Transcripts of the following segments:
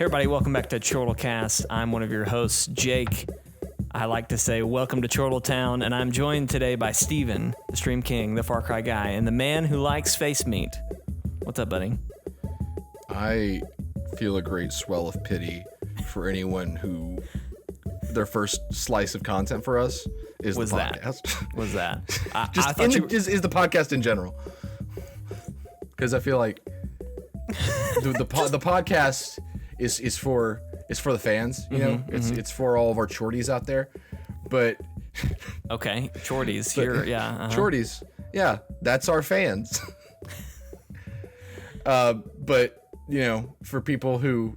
everybody, welcome back to Chortlecast. I'm one of your hosts, Jake. I like to say welcome to Chortle Town, and I'm joined today by Steven, the Stream King, the Far Cry guy, and the man who likes face meat. What's up, buddy? I feel a great swell of pity for anyone who their first slice of content for us is the podcast. Was that? Just is the podcast in general. Because I feel like the podcast is for the fans, you know. It's for all of our chorties out there. But okay, chorties here, yeah. Chorties, yeah, that's our fans. But you know, for people who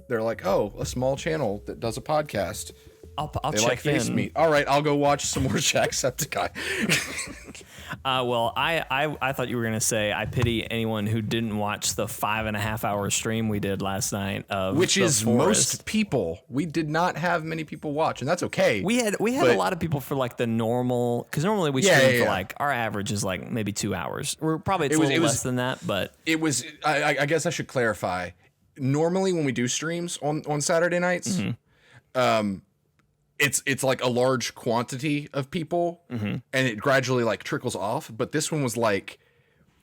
they're like, oh, a small channel that does a podcast. I'll they check like face in. meat. All right, I'll go watch some more Jacksepticeye. Well, I thought you were gonna say I pity anyone who didn't watch the 5.5 hour stream we did last night of which is forest. Most people. We did not have many people watch, and that's okay. We had a lot of people for like the normal, because normally we stream for like our average is like maybe 2 hours. We're probably it's a little less than that, but it was. I guess I should clarify. Normally, when we do streams on Saturday nights, it's like a large quantity of people, and it gradually like trickles off. But this one was like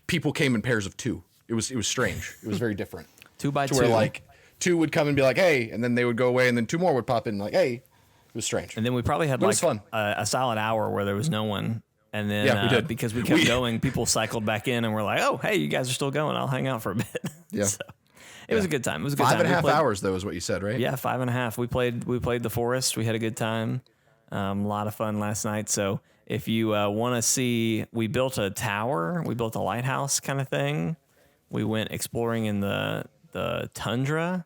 people came in pairs of two. It was strange. It was very different. 2 by 2. Where like 2 would come and be like, hey, and then they would go away, and then 2 more would pop in like, hey. It was strange. And then we probably had like a solid hour where there was no one. And then we did. Because we kept going, people cycled back in and were like, oh, hey, you guys are still going. I'll hang out for a bit. Yeah. So it was a good time. It was a good 5.5 hours, though, is what you said, right? Yeah, 5.5. We played the forest. We had a good time. A lot of fun last night. So if you want to see, we built a tower. We built a lighthouse kind of thing. We went exploring in the tundra.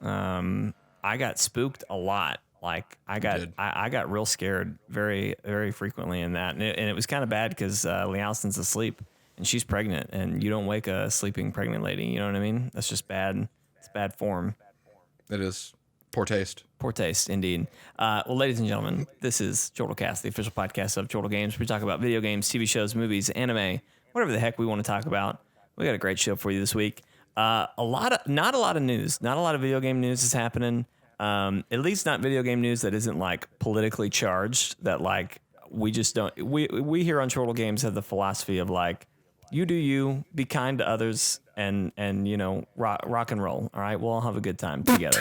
I got spooked a lot. Like I got real scared very, very frequently in that. And it was kind of bad because Lialson's asleep and she's pregnant, and you don't wake a sleeping pregnant lady. You know what I mean? That's just bad. It's bad form. It is. Poor taste. Poor taste, indeed. Well, ladies and gentlemen, this is Chortlecast, the official podcast of Chortle Games. We talk about video games, TV shows, movies, anime, whatever the heck we want to talk about. We got a great show for you this week. Not a lot of news. Not a lot of video game news is happening. At least not video game news that isn't like politically charged. That like we just don't. We here on Chortle Games have the philosophy of like, you do you, be kind to others, and you know, rock and roll. All right, we'll all have a good time together.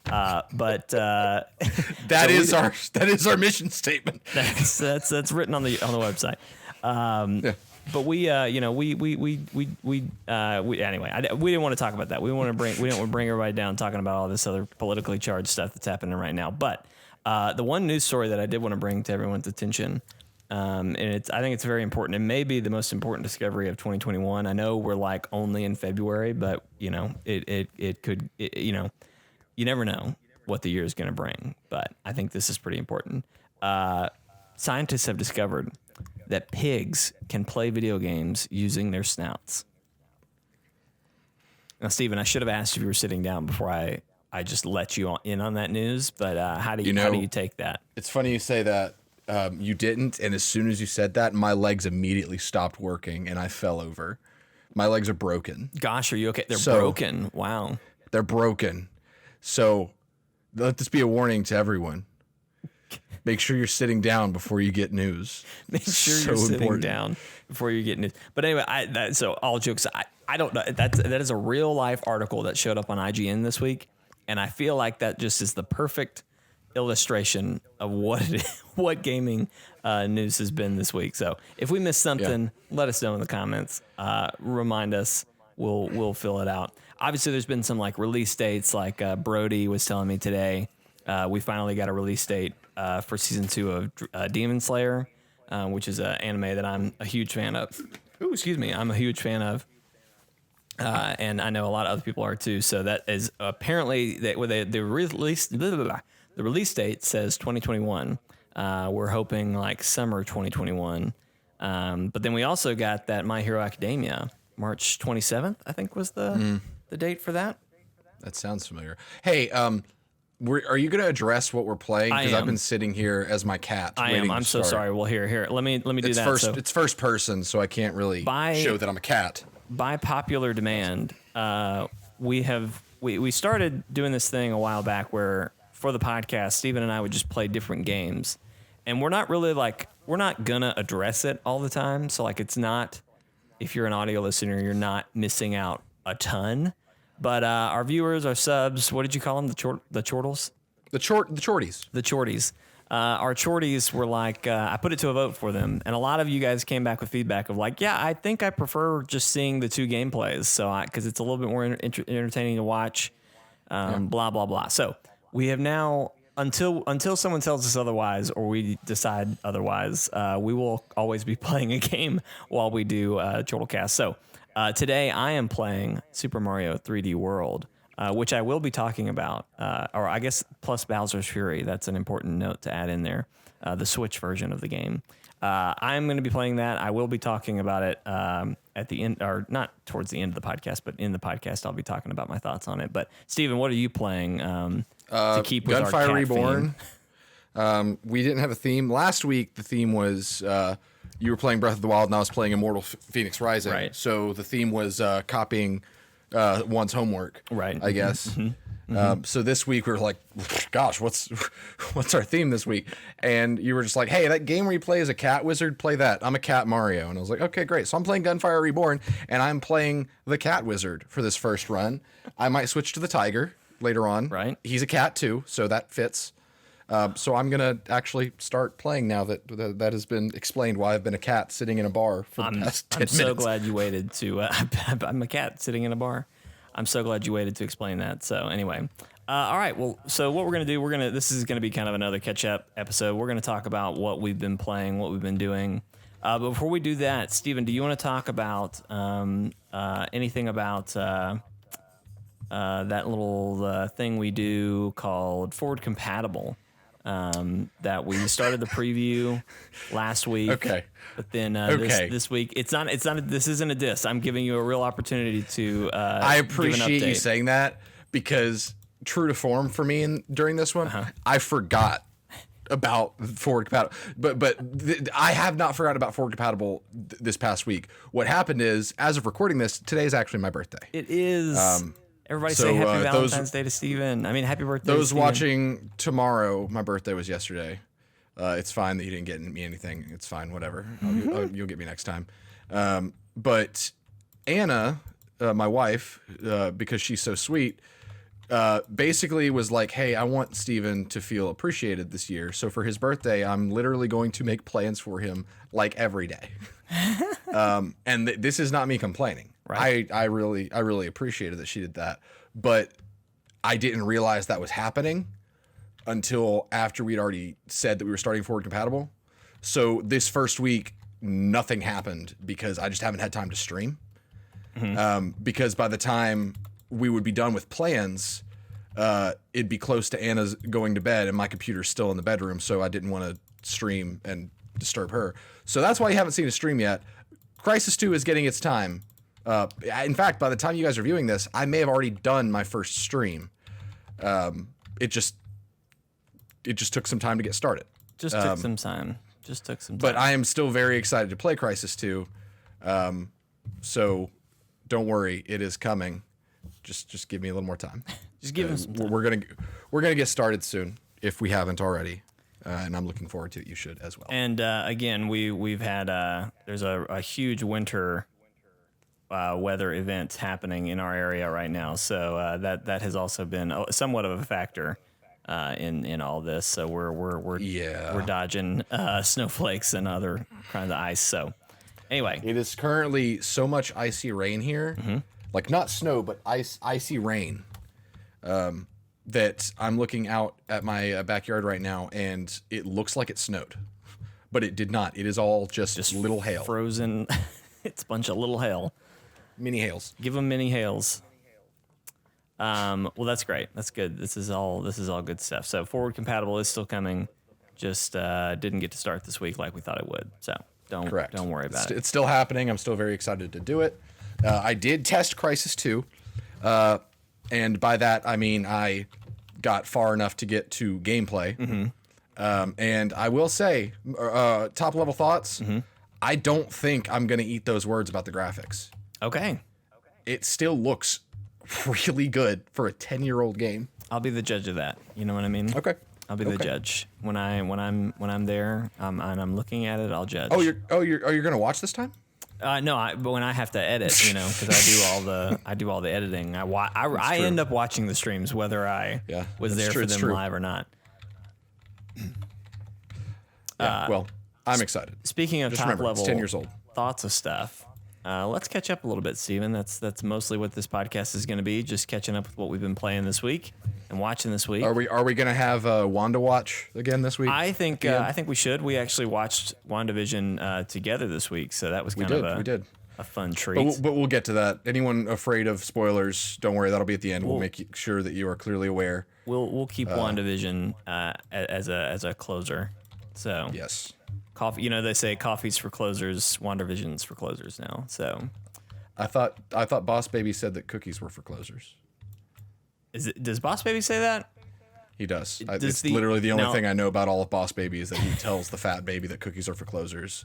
But that is our mission statement. That's written on the website. But we anyway, we didn't want to talk about that. We didn't want to bring everybody down talking about all this other politically charged stuff that's happening right now. But the one news story that I did want to bring to everyone's attention. And I think it's very important. It may be the most important discovery of 2021. I know we're like only in February, but you know, it could, you know, you never know what the year is going to bring, but I think this is pretty important. Scientists have discovered that pigs can play video games using their snouts. Now, Steven, I should have asked if you were sitting down before I just let you in on that news, but how do you take that? It's funny you say that. You didn't, and as soon as you said that, my legs immediately stopped working, and I fell over. My legs are broken. Gosh, are you okay? They're broken. Wow. They're broken. So let this be a warning to everyone. Make sure you're sitting down before you get news. Make sure you're sitting down before you get news. But anyway, so all jokes, I don't know. That is a real life article that showed up on IGN this week, and I feel like that just is the perfect illustration of what gaming news has been this week. So if we missed something, let us know in the comments. Remind us. We'll fill it out. Obviously, there's been some like release dates. Like Brody was telling me today, we finally got a release date for season 2 of Demon Slayer, which is an anime that I'm a huge fan of. Ooh, excuse me, I'm a huge fan of. And I know a lot of other people are too. So that is apparently the release date says 2021. We're hoping like summer 2021. But then we also got that My Hero Academia, March 27th, I think was the date for that. That sounds familiar. Hey, are you going to address what we're playing? Because I've been sitting here as my cat. I am. I'm so sorry. Well, here. Let me do that. It's first person, so I can't really show that I'm a cat. By popular demand, we have we started doing this thing a while back where for the podcast, Steven and I would just play different games, and we're not really we're not gonna address it all the time. So like it's not, if you're an audio listener, you're not missing out a ton. But our viewers, our subs, what did you call them? The chortles? The chorties. The chorties. Our chorties were like, I put it to a vote for them, and a lot of you guys came back with feedback of like, yeah, I think I prefer just seeing the 2 gameplays, so because it's a little bit more entertaining to watch, blah blah blah. So we have now, until someone tells us otherwise or we decide otherwise, we will always be playing a game while we do Chortlecast. So today I am playing Super Mario 3D World. Which I will be talking about, or I guess plus Bowser's Fury. That's an important note to add in there, the Switch version of the game. I'm going to be playing that. I will be talking about it at the end, or not towards the end of the podcast, but in the podcast I'll be talking about my thoughts on it. But Steven, what are you playing to keep with Gunfire our cat Reborn. theme? We didn't have a theme. Last week the theme was you were playing Breath of the Wild and I was playing Immortal Phoenix Rising. Right. So the theme was copying one's homework, right? I guess. So this week we were like, gosh, what's our theme this week? And you were just like, hey, that game where you play as a cat wizard, play that. I'm a cat Mario. And I was like, okay, great. So I'm playing Gunfire Reborn and I'm playing the cat wizard for this first run. I might switch to the tiger later on. Right. He's a cat too, so that fits. So I'm gonna actually start playing now that has been explained why I've been a cat sitting in a bar for the past 10 minutes. I'm so glad you waited to. I'm a cat sitting in a bar. I'm so glad you waited to explain that. So anyway, all right. Well, so what we're gonna do? This is gonna be kind of another catch up episode. We're gonna talk about what we've been playing, what we've been doing. But before we do that, Steven, do you want to talk about anything about that little thing we do called Forward Compatible? That we started the preview last week. Okay. But then this week, it's not. This isn't a diss. I'm giving you a real opportunity to. I appreciate you saying that because true to form for me during this one, I forgot about Forward Compatible. But I have not forgotten about Forward Compatible this past week. What happened is, as of recording this, today is actually my birthday. It is. Everybody say happy Valentine's Day to Steven. I mean, happy birthday to Steven. Watching tomorrow, my birthday was yesterday. It's fine that you didn't get me anything. It's fine, whatever. You'll get me next time. But Anna, my wife, because she's so sweet, basically was like, hey, I want Steven to feel appreciated this year. So for his birthday, I'm literally going to make plans for him like every day. And this is not me complaining. Right. I really appreciated that she did that, but I didn't realize that was happening until after we'd already said that we were starting Forward Compatible. So this first week, nothing happened because I just haven't had time to stream. Because by the time we would be done with plans, it'd be close to Anna's going to bed and my computer's still in the bedroom. So I didn't want to stream and disturb her. So that's why you haven't seen a stream yet. Crisis 2 is getting its time. In fact, by the time you guys are viewing this, I may have already done my first stream. It just took some time to get started. Just took some time. But I am still very excited to play Crisis 2. So don't worry, it is coming. Just give me a little more time. Just give us some time. We're gonna get started soon if we haven't already. And I'm looking forward to it. You should as well. And again, we've had there's a huge winter weather event happening in our area right now, so that has also been somewhat of a factor in all this. So we're dodging snowflakes and other kinds of ice. So anyway, it is currently so much icy rain here, like not snow but icy rain. That I'm looking out at my backyard right now, and it looks like it snowed, but it did not. It is all just little hail, frozen. It's a bunch of little hail, mini hails. Give them mini hails. Well, that's great. That's good. This is all good stuff. So Forward Compatible is still coming. Just didn't get to start this week like we thought it would. So don't worry about it. It's still happening. I'm still very excited to do it. I did test Crisis 2. And by that, I mean I got far enough to get to gameplay. And I will say, top level thoughts, I don't think I'm going to eat those words about the graphics. Okay. It still looks really good for a 10-year-old game. I'll be the judge of that. You know what I mean? Okay. I'll be the judge when I'm there and I'm looking at it. I'll judge. You're gonna watch this time? No, but when I have to edit, because I do all the editing. I end up watching the streams whether I was there for them live or not. Well, I'm excited. Speaking of top level, 10 years old. Thoughts of stuff. Let's catch up a little bit, Steven. That's mostly what this podcast is going to be, just catching up with what we've been playing this week and watching this week. Are we going to have WandaWatch again this week? I think we should. We actually watched WandaVision together this week, so that was kind of a fun treat. But we'll get to that. Anyone afraid of spoilers, don't worry, that'll be at the end. We'll make sure that you are clearly aware. We'll keep WandaVision as a closer. So yes. Coffee, they say coffee's for closers, WandaVision's for closers now. So I thought Boss Baby said that cookies were for closers. Does Boss Baby say that? He does. It's literally the only thing I know about all of Boss Baby is that he tells the fat baby that cookies are for closers.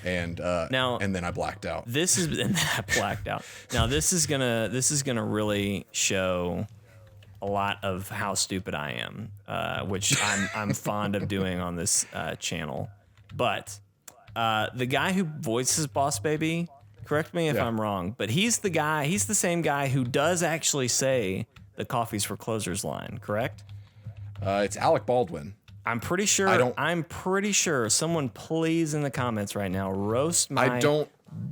And then I blacked out. And then I blacked out. Now this is gonna really show a lot of how stupid I am, which I'm fond of doing on this channel. But the guy who voices Boss Baby, correct me if I'm wrong, but he's the same guy who does actually say the coffee's for closers line, correct? It's Alec Baldwin. I'm pretty sure. Someone please in the comments right now roast my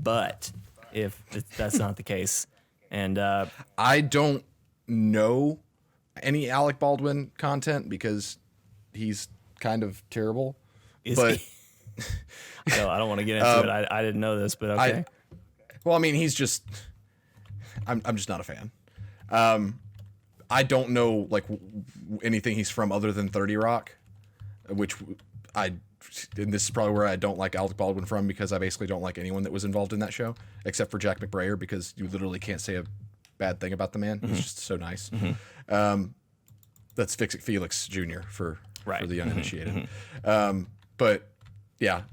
butt if that's not the case. And I don't know any Alec Baldwin content because he's kind of terrible. I don't want to get into it. I didn't know this, but okay. He's just. I'm just not a fan. I don't know anything he's from other than 30 Rock, and this is probably where I don't like Alec Baldwin from, because I basically don't like anyone that was involved in that show except for Jack McBrayer, because you literally can't say a bad thing about the man. He's just so nice. That's Felix Jr. for the uninitiated. But yeah,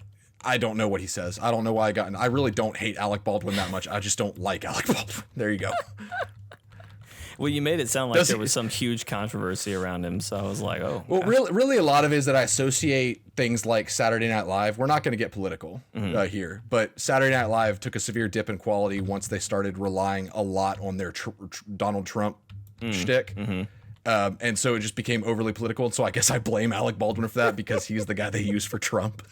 I don't know what he says. I don't know why I really don't hate Alec Baldwin that much. I just don't like Alec Baldwin. There you go. Well, you made it sound like there was some huge controversy around him, so I was like, oh. Well, really, a lot of it is that I associate things like Saturday Night Live. We're not going to get political here, but Saturday Night Live took a severe dip in quality once they started relying a lot on their Donald Trump shtick. And so it just became overly political. And so I guess I blame Alec Baldwin for that, because he's the guy they use for Trump.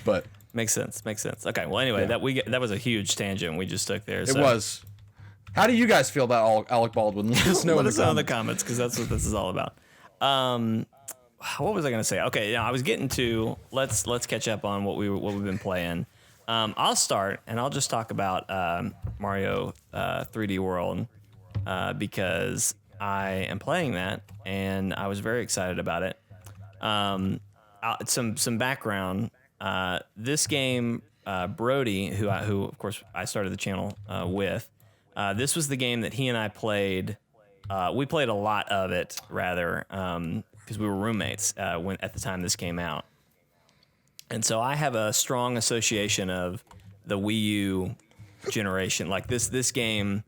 But makes sense. Okay. Well, anyway, that was a huge tangent we just took there. It was. How do you guys feel about Alec Baldwin? Let us know in the comments, because that's what this is all about. What was I gonna say? Okay, I was getting to let's catch up on what we've been playing. I'll start, and I'll just talk about Mario 3D World because I am playing that, and I was very excited about it. Some background. This game, Brody, who of course I started the channel with. This was the game that he and I played. We played a lot of it, rather, because we were roommates at the time this came out. And so I have a strong association of the Wii U generation. Like this game,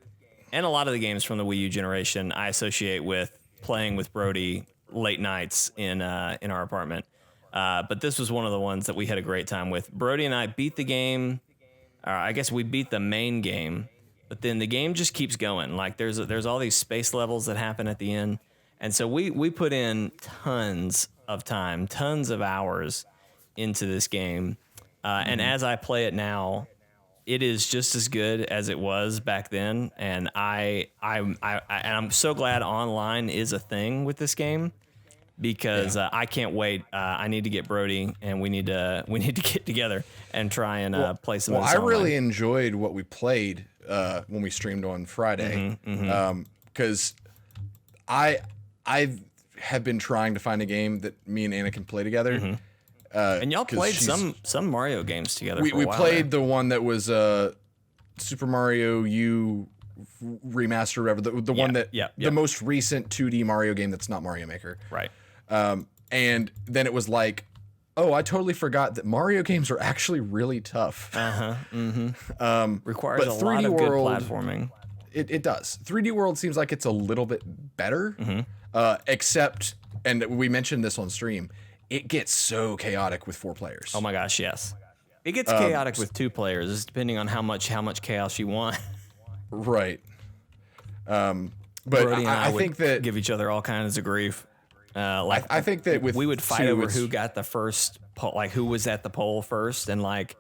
and a lot of the games from the Wii U generation, I associate with playing with Brody late nights in our apartment. But this was one of the ones that we had a great time with. Brody and I beat the game. I guess we beat the main game. But then the game just keeps going. Like there's all these space levels that happen at the end, and so we put in tons of time, tons of hours into this game. And as I play it now, it is just as good as it was back then. And I'm so glad online is a thing with this game, because I can't wait. I need to get Brody, and we need to get together and try and play some. Well, I really enjoyed what we played when we streamed on Friday, because I have been trying to find a game that me and Anna can play together. And y'all played some Mario games together. We played the one that was Super Mario U remaster, or whatever, the one that the most recent 2D Mario game that's not Mario Maker. Right. And then it was like, oh, I totally forgot that Mario games are actually really tough. Requires but a lot of good platforming. It does. 3D World seems like it's a little bit better, except, and we mentioned this on stream, it gets so chaotic with 4 players. Oh my gosh, yes. It gets chaotic with 2 players, it's depending on how much chaos you want. Right. But Brody and I think that give each other all kinds of grief. I think that with we would fight 2, over who got the first poll, like who was at the poll first, and like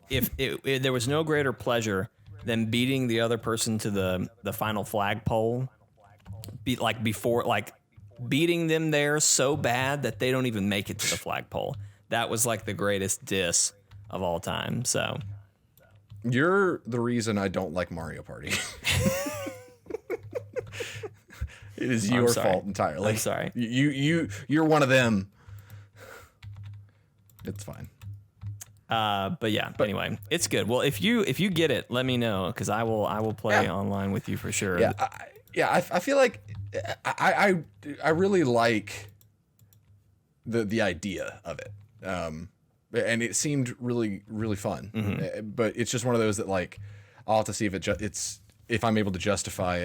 if there was no greater pleasure than beating the other person to the final flag poll, beating them there so bad that they don't even make it to the flagpole. That was like the greatest diss of all time. So you're the reason I don't like Mario Party. It is your fault entirely. I'm sorry. You're one of them. It's fine. But anyway, it's good. Well, if you get it, let me know, because I will play online with you for sure. I feel like I really like the idea of it. And it seemed really, really fun. But it's just one of those that, like, I'll have to see if if I'm able to justify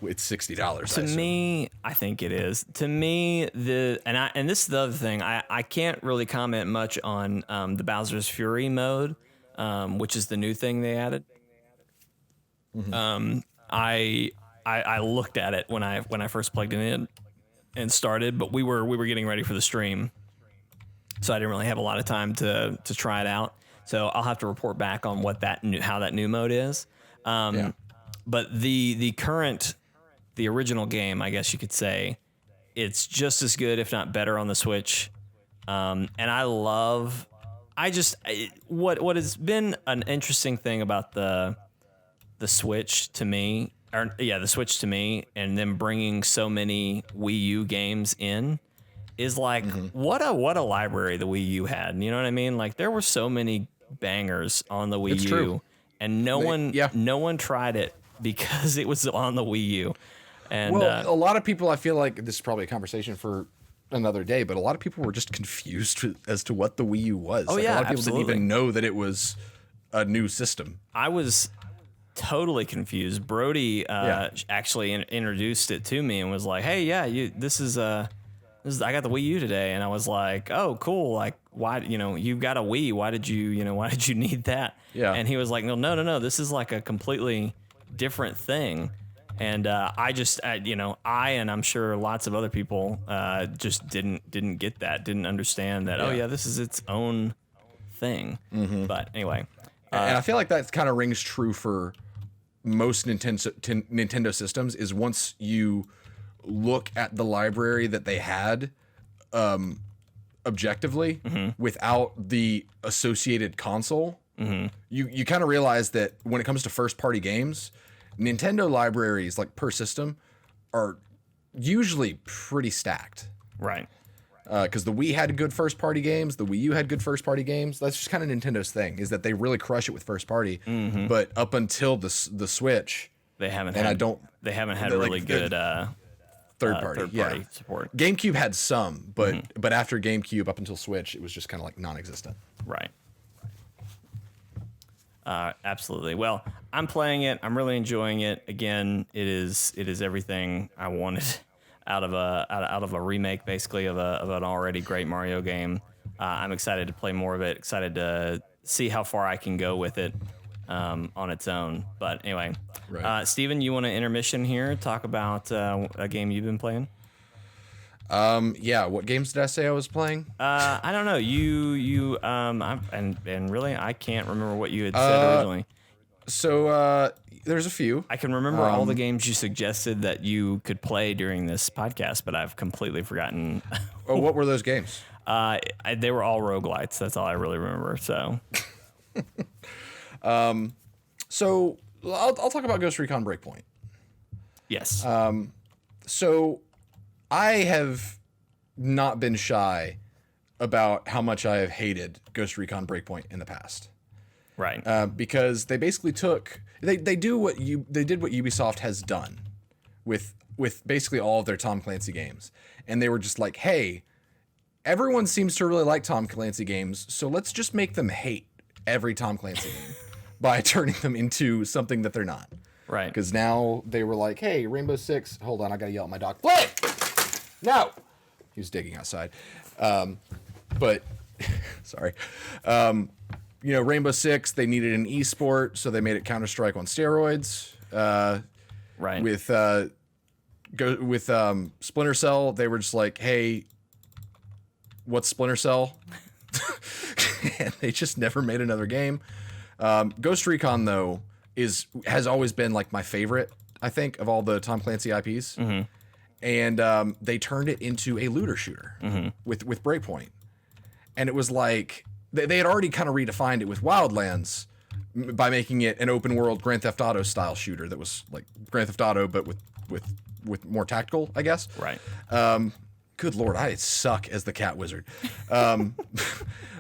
it's $60. To me, I think it is. To me, and this is the other thing. I can't really comment much on the Bowser's Fury mode, which is the new thing they added. I looked at it when I first plugged it in and started, but we were getting ready for the stream, so I didn't really have a lot of time to try it out. So I'll have to report back on how that new mode is. But the original game, I guess you could say, it's just as good, if not better, on the Switch. And what has been an interesting thing about the Switch to me, the Switch to me, and them bringing so many Wii U games in, is like, what a library the Wii U had. You know what I mean? Like, there were so many bangers on the Wii U, true. and no one tried it because it was on the Wii U. And a lot of people, I feel like this is probably a conversation for another day, but a lot of people were just confused as to what the Wii U was. Oh, like, yeah, a lot of people absolutely. didn't even know that it was a new system. I was totally confused. Brody actually introduced it to me and was like, "Hey, this is I got the Wii U today," and I was like, "Oh, cool! Like, why? You've got a Wii. Why did you need that?" Yeah. And he was like, "No. This is like a completely different thing." And I and I'm sure lots of other people just didn't get that, didn't understand that. Yeah. This is its own thing. But anyway, and I feel like that kind of rings true for most Nintendo systems. Is once you look at the library that they had, objectively, without the associated console, you kind of realize that when it comes to first party games, Nintendo libraries, like, per system, are usually pretty stacked. right. Because the Wii had good first party games, the Wii U had good first party games. That's just kind of Nintendo's thing, is that they really crush it with first party. But up until the Switch, They haven't and had they had like, really good third party support. GameCube had some, but after GameCube up until Switch, it was just kind of like non-existent. Right. Absolutely. Well, I'm playing it. I'm really enjoying it. Again, it is everything I wanted out of a remake, basically, of an already great Mario game. I'm excited to play more of it. Excited to see how far I can go with it on its own. But anyway, Right. Steven, you want an intermission here? Talk about a game you've been playing. What games did I say I was playing? I don't know. And really, I can't remember what you had said originally. So there's a few. I can remember all the games you suggested that you could play during this podcast, but I've completely forgotten. Oh, what were those games? They were all roguelites. That's all I really remember. So, So I'll talk about Ghost Recon Breakpoint. yes. So I have not been shy about how much I have hated Ghost Recon Breakpoint in the past. Right. Because they basically they did what Ubisoft has done with basically all of their Tom Clancy games. And they were just like, hey, everyone seems to really like Tom Clancy games, so let's just make them hate every Tom Clancy game by turning them into something that they're not. Right. Because now they were like, hey, Rainbow Six. Hold on, I gotta yell at my dog. Flynn! No! He was digging outside. But, sorry. Rainbow Six, they needed an esport, so they made it Counter-Strike on steroids. Right. With Splinter Cell, they were just like, hey, what's Splinter Cell? And they just never made another game. Ghost Recon, though, has always been like my favorite, I think, of all the Tom Clancy IPs. Mm-hmm. And they turned it into a looter shooter with Breakpoint. And it was like, they had already kind of redefined it with Wildlands by making it an open world Grand Theft Auto style shooter that was like Grand Theft Auto, but with more tactical, I guess. Right. Good Lord, I suck as the cat wizard.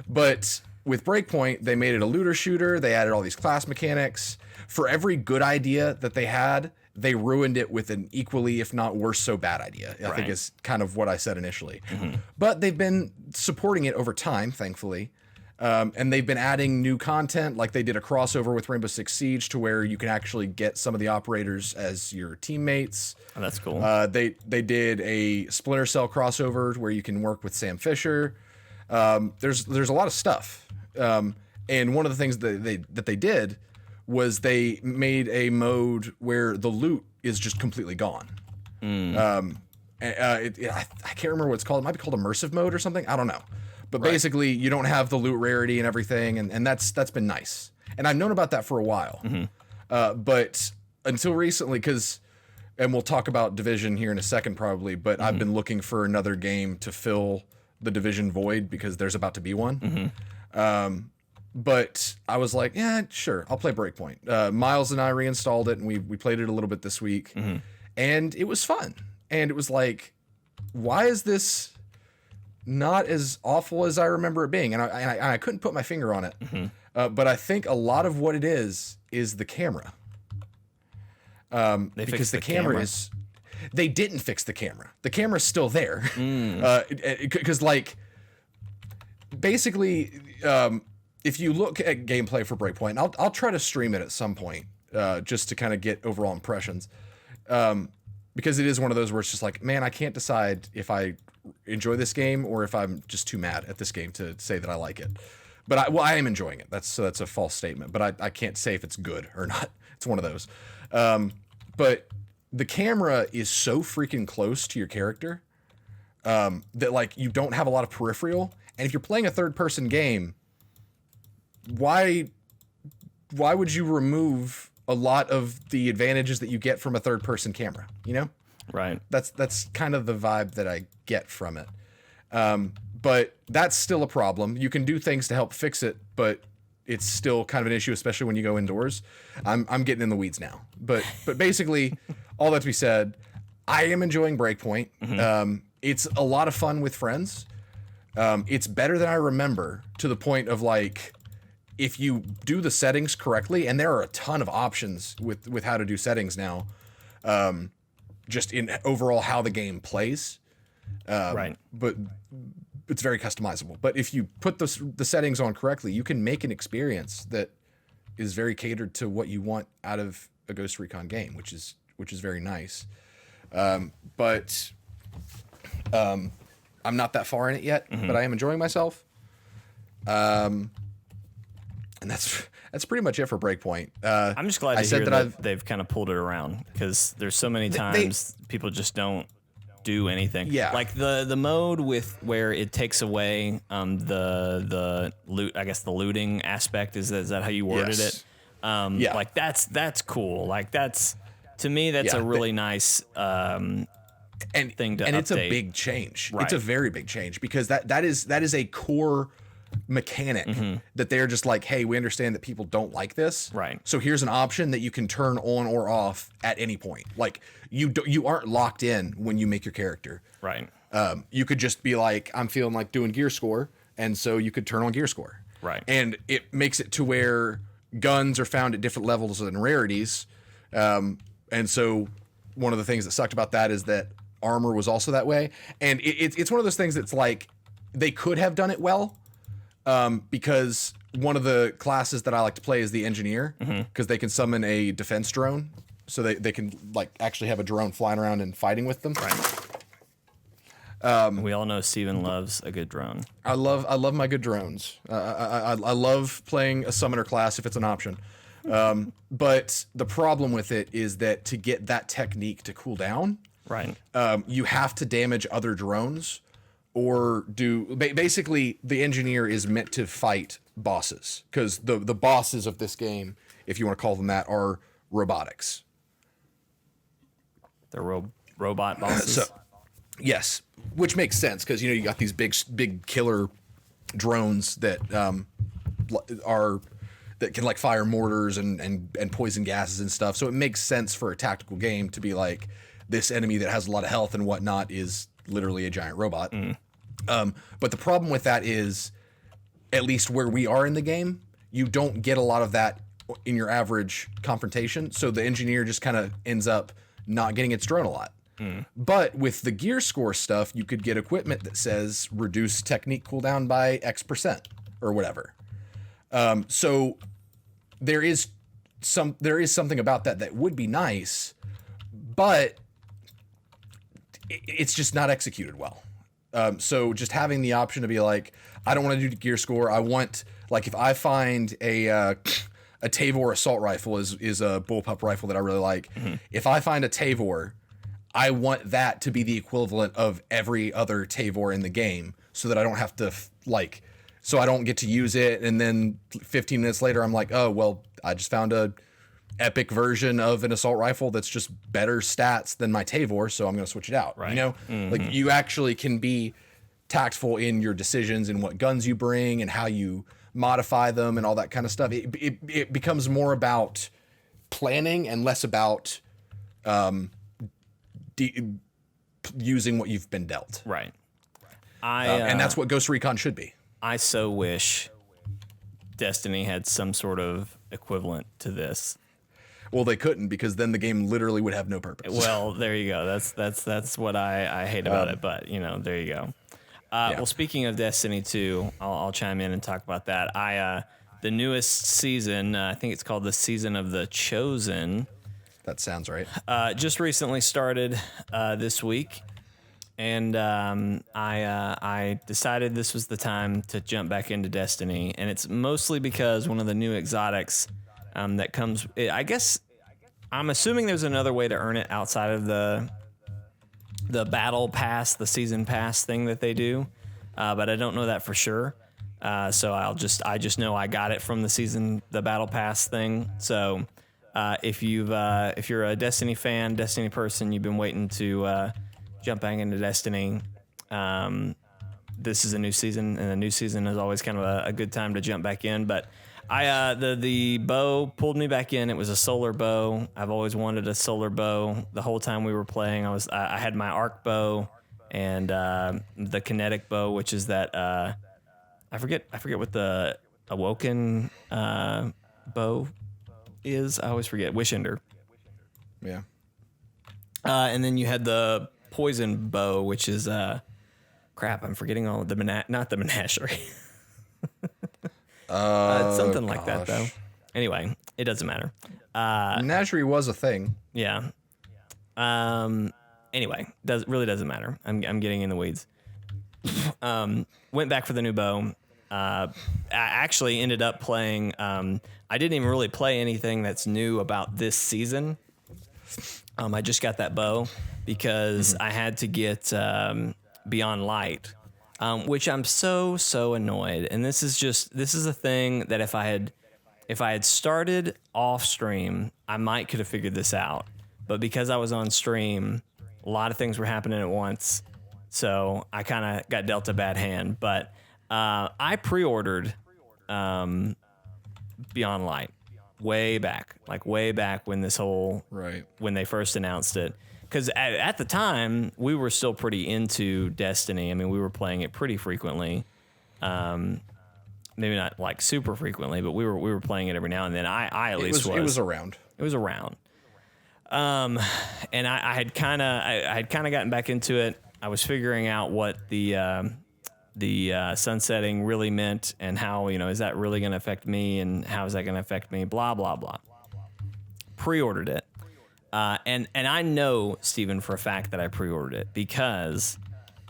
But with Breakpoint, they made it a looter shooter. They added all these class mechanics. For every good idea that they had, they ruined it with an equally, if not worse, so bad idea. I think is kind of what I said initially. Mm-hmm. But they've been supporting it over time, thankfully. And they've been adding new content, like they did a crossover with Rainbow Six Siege to where you can actually get some of the operators as your teammates. Oh, that's cool. They did a Splinter Cell crossover where you can work with Sam Fisher. There's a lot of stuff. And one of the things that they did was they made a mode where the loot is just completely gone. I can't remember what it's called. It might be called immersive mode or something. I don't know. But basically, you don't have the loot rarity and everything, and that's been nice. And I've known about that for a while. Mm-hmm. But until recently, and we'll talk about Division here in a second probably, but I've been looking for another game to fill the Division void because there's about to be one. Mm-hmm. But I was like, yeah, sure, I'll play Breakpoint. Miles and I reinstalled it, and we played it a little bit this week, and it was fun. And it was like, why is this not as awful as I remember it being? And I couldn't put my finger on it. Mm-hmm. But I think a lot of what it is the camera. Because the camera is... They didn't fix the camera. The camera's still there. Because, basically, if you look at gameplay for Breakpoint, I'll try to stream it at some point, just to kind of get overall impressions. Because it is one of those where it's just like, man, I can't decide if I enjoy this game or if I'm just too mad at this game to say that I like it. But I am enjoying it. That's a false statement, but I can't say if it's good or not. It's one of those. But the camera is so freaking close to your character that you don't have a lot of peripheral. And if you're playing a third-person game, why would you remove a lot of the advantages that you get from a third-person camera? You know? Right. That's kind of the vibe that I get from it. But that's still a problem. You can do things to help fix it, but it's still kind of an issue, especially when you go indoors. I'm getting in the weeds now. But basically, all that to be said, I am enjoying Breakpoint. Mm-hmm. It's a lot of fun with friends. It's better than I remember, to the point of if you do the settings correctly, and there are a ton of options with how to do settings now, just in overall how the game plays. Right. But it's very customizable. But if you put the settings on correctly, you can make an experience that is very catered to what you want out of a Ghost Recon game, which is very nice. But I'm not that far in it yet, but I am enjoying myself. And that's pretty much it for Breakpoint. I'm just glad to hear that they've kind of pulled it around, because there's so many times people just don't do anything. Yeah. Like the mode where it takes away the loot, I guess the looting aspect, is that how you worded it? Yeah. Like that's cool. Like to me that's a really nice thing to update. And it's a big change. Right. It's a very big change, because that is a core mechanic that they're just like, hey, we understand that people don't like this. Right. So here's an option that you can turn on or off at any point. Like you aren't locked in when you make your character. Right. You could just be like, I'm feeling like doing gear score, and so you could turn on gear score. Right. And it makes it to where guns are found at different levels and rarities. And so one of the things that sucked about that is that armor was also that way. And it's one of those things that's like, they could have done it well. Because one of the classes that I like to play is the engineer, because they can summon a defense drone. so they can like actually have a drone flying around and fighting with them. Right. We all know Steven loves a good drone. I love my good drones. I love playing a summoner class if it's an option. But the problem with it is that to get that technique to cool down, right, you have to damage other drones, or basically the engineer is meant to fight bosses, because the bosses of this game, if you want to call them that, are robotics. They're robot bosses. So, yes, which makes sense, because you got these big killer drones that that can like fire mortars and poison gases and stuff. So it makes sense for a tactical game to be like, this enemy that has a lot of health and whatnot is literally a giant robot. But the problem with that is, at least where we are in the game, you don't get a lot of that in your average confrontation. So the engineer just kind of ends up not getting its drone a lot. But with the gear score stuff, you could get equipment that says reduce technique cooldown by X% or whatever. So there is something about that would be nice, but it's just not executed well. So just having the option to be like, I don't want to do gear score. I want, like, if I find a Tavor assault rifle is a bullpup rifle that I really like. If I find a Tavor, I want that to be the equivalent of every other Tavor in the game, so that I don't have to so I don't get to use it, and then 15 minutes later I'm like, oh well, I just found a epic version of an assault rifle that's just better stats than my Tavor, so I'm going to switch it out. Right. Like, you actually can be tactful in your decisions and what guns you bring and how you modify them and all that kind of stuff. It becomes more about planning and less about using what you've been dealt. Right. And that's what Ghost Recon should be. I so wish Destiny had some sort of equivalent to this. Well, they couldn't, because then the game literally would have no purpose. Well, there you go. That's what I hate about it. But there you go. Well, speaking of Destiny 2, I'll chime in and talk about that. The newest season, I think it's called the Season of the Chosen. That sounds right. Just recently started this week, and I decided this was the time to jump back into Destiny, and it's mostly because one of the new exotics that comes, I guess, I'm assuming there's another way to earn it outside of the battle pass, the season pass thing that they do, but I don't know that for sure. So I just know I got it from the battle pass thing. So if you're a Destiny fan, Destiny person, you've been waiting to jump back into Destiny, this is a new season, and a new season is always kind of a good time to jump back in. But the bow pulled me back in. It was a solar bow. I've always wanted a solar bow. The whole time we were playing, I had my arc bow and the kinetic bow, which is that I forget what the awoken bow is. I always forget. Wishender. Yeah. And then you had the poison bow, which is crap. I'm forgetting all of not the menagerie. It's something like that, though. Anyway, it doesn't matter. Menagerie was a thing. Yeah. Anyway, really doesn't matter. I'm getting in the weeds. Went back for the new bow. I actually ended up playing. I didn't even really play anything that's new about this season. I just got that bow because I had to get Beyond Light. Which I'm so annoyed. And this is a thing that if I had started off stream, I might could have figured this out. But because I was on stream, a lot of things were happening at once. So I kind of got dealt a bad hand. But I pre-ordered Beyond Light way back when when they first announced it. Because at the time, we were still pretty into Destiny. I mean, we were playing it pretty frequently. Maybe not like super frequently, but we were playing it every now and then. I at least was. It was around. It was around. And I had kind of gotten back into it. I was figuring out what the sunsetting really meant, and how, is that really going to affect me, and how is that going to affect me? Blah blah blah. Pre-ordered it. And I know, Steven, for a fact that I pre-ordered it because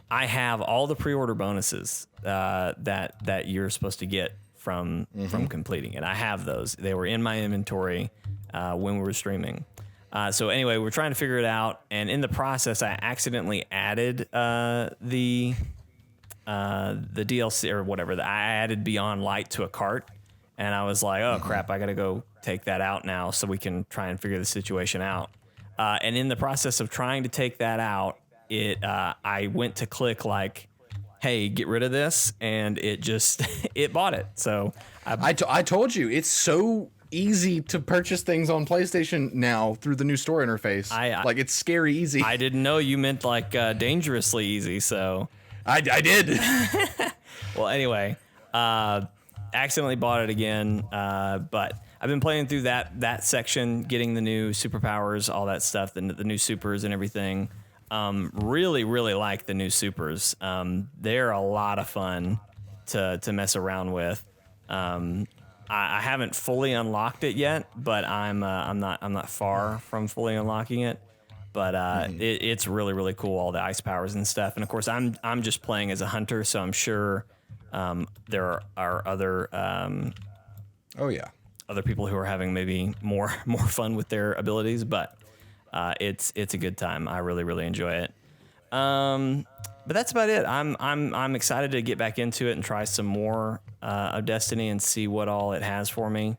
I have all the pre-order bonuses that you're supposed to get from completing it. I have those. They were in my inventory when we were streaming. So anyway, we're trying to figure it out, and in the process, I accidentally added the DLC or whatever. I added Beyond Light to a cart, and I was like, oh crap, I gotta go take that out now so we can try and figure the situation out. And in the process of trying to take that out, I went to click like, hey, get rid of this, and it just it bought it. So I told you, it's so easy to purchase things on PlayStation now through the new store interface. Like, it's scary easy. I didn't know you meant like dangerously easy. So I did. Well, anyway, accidentally bought it again. But I've been playing through that section, getting the new superpowers, all that stuff, the new supers and everything. Really, really like the new supers. They're a lot of fun to mess around with. I haven't fully unlocked it yet, but I'm not far from fully unlocking it. But it's really, really cool, all the ice powers and stuff. And of course, I'm just playing as a hunter, so I'm sure there are other other people who are having maybe more fun with their abilities. But it's a good time. I really, really enjoy it. But that's about it. I'm excited to get back into it and try some more of Destiny and see what all it has for me.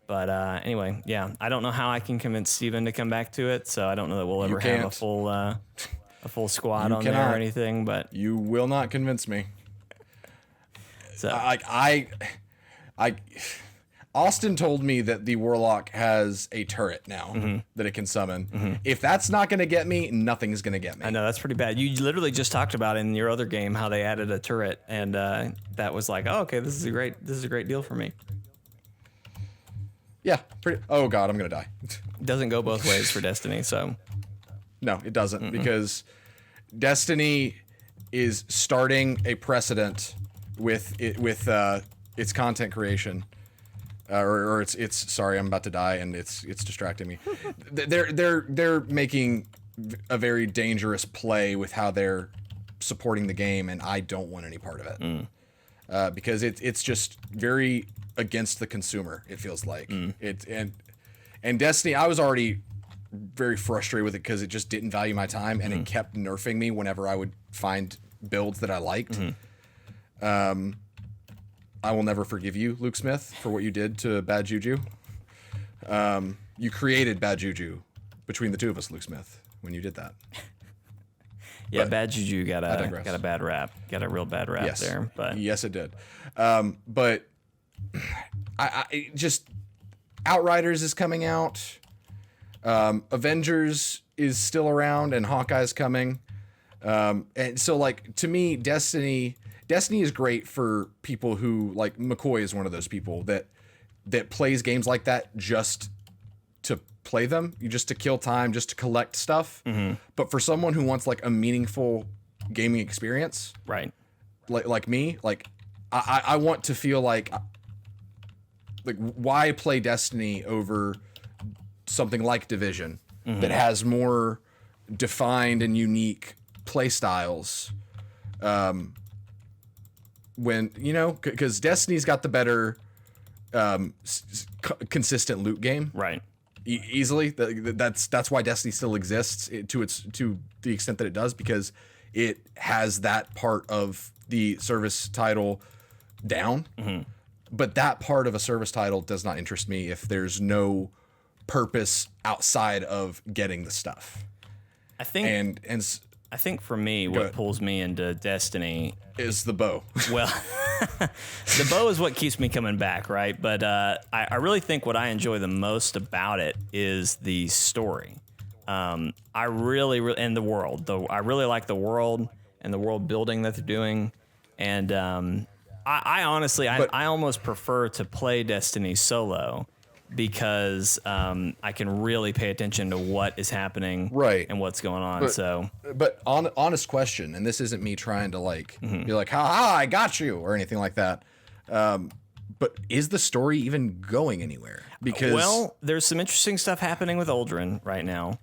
But anyway, yeah, I don't know how I can convince Steven to come back to it, so I don't know that we'll ever have a full squad on there or anything. But you will not convince me. So Austin told me that the Warlock has a turret now that it can summon. If that's not going to get me, nothing's going to get me. I know, that's pretty bad. You literally just talked about in your other game how they added a turret, and that was like, oh, okay, this is a great deal for me. Yeah, oh god, I'm going to die. It doesn't go both ways for Destiny, so. No, it doesn't, because Destiny is starting a precedent with its content creation. Or it's sorry, I'm about to die and it's distracting me. They're making a very dangerous play with how they're supporting the game, and I don't want any part of it. Because it's just very against the consumer, it feels like. And Destiny, I was already very frustrated with it because it just didn't value my time, and it kept nerfing me whenever I would find builds that I liked. I will never forgive you, Luke Smith, for what you did to Bad Juju. You created Bad Juju between the two of us, Luke Smith, when you did that. Yeah, but Bad Juju got a bad rap. Got a real bad rap there. But yes, it did. But I just Outriders is coming out. Avengers is still around, and Hawkeye's coming. And so, like, to me, Destiny is great for people who, like, McCoy is one of those people that plays games like that just to play them, just to kill time, just to collect stuff. But for someone who wants, like, a meaningful gaming experience, right? Like me, like I want to feel like why play Destiny over something like Division that has more defined and unique play styles. When, you know, because Destiny's got the better consistent loot game, right? Easily. That's why Destiny still exists to the extent that it does, because it has that part of the service title down. But that part of a service title does not interest me if there's no purpose outside of getting the stuff. I think for me, what pulls me into Destiny is the bow. Well, the bow is what keeps me coming back, right? But I really think what I enjoy the most about it is the story. I really and the world. Though I really like the world and the world building that they're doing. And I honestly, I almost prefer to play Destiny solo, because I can really pay attention to what is happening, right, and what's going on. But honest question, and this isn't me trying to be like, ha, I got you, or anything like that. But is the story even going anywhere? Because there's some interesting stuff happening with Uldren right now.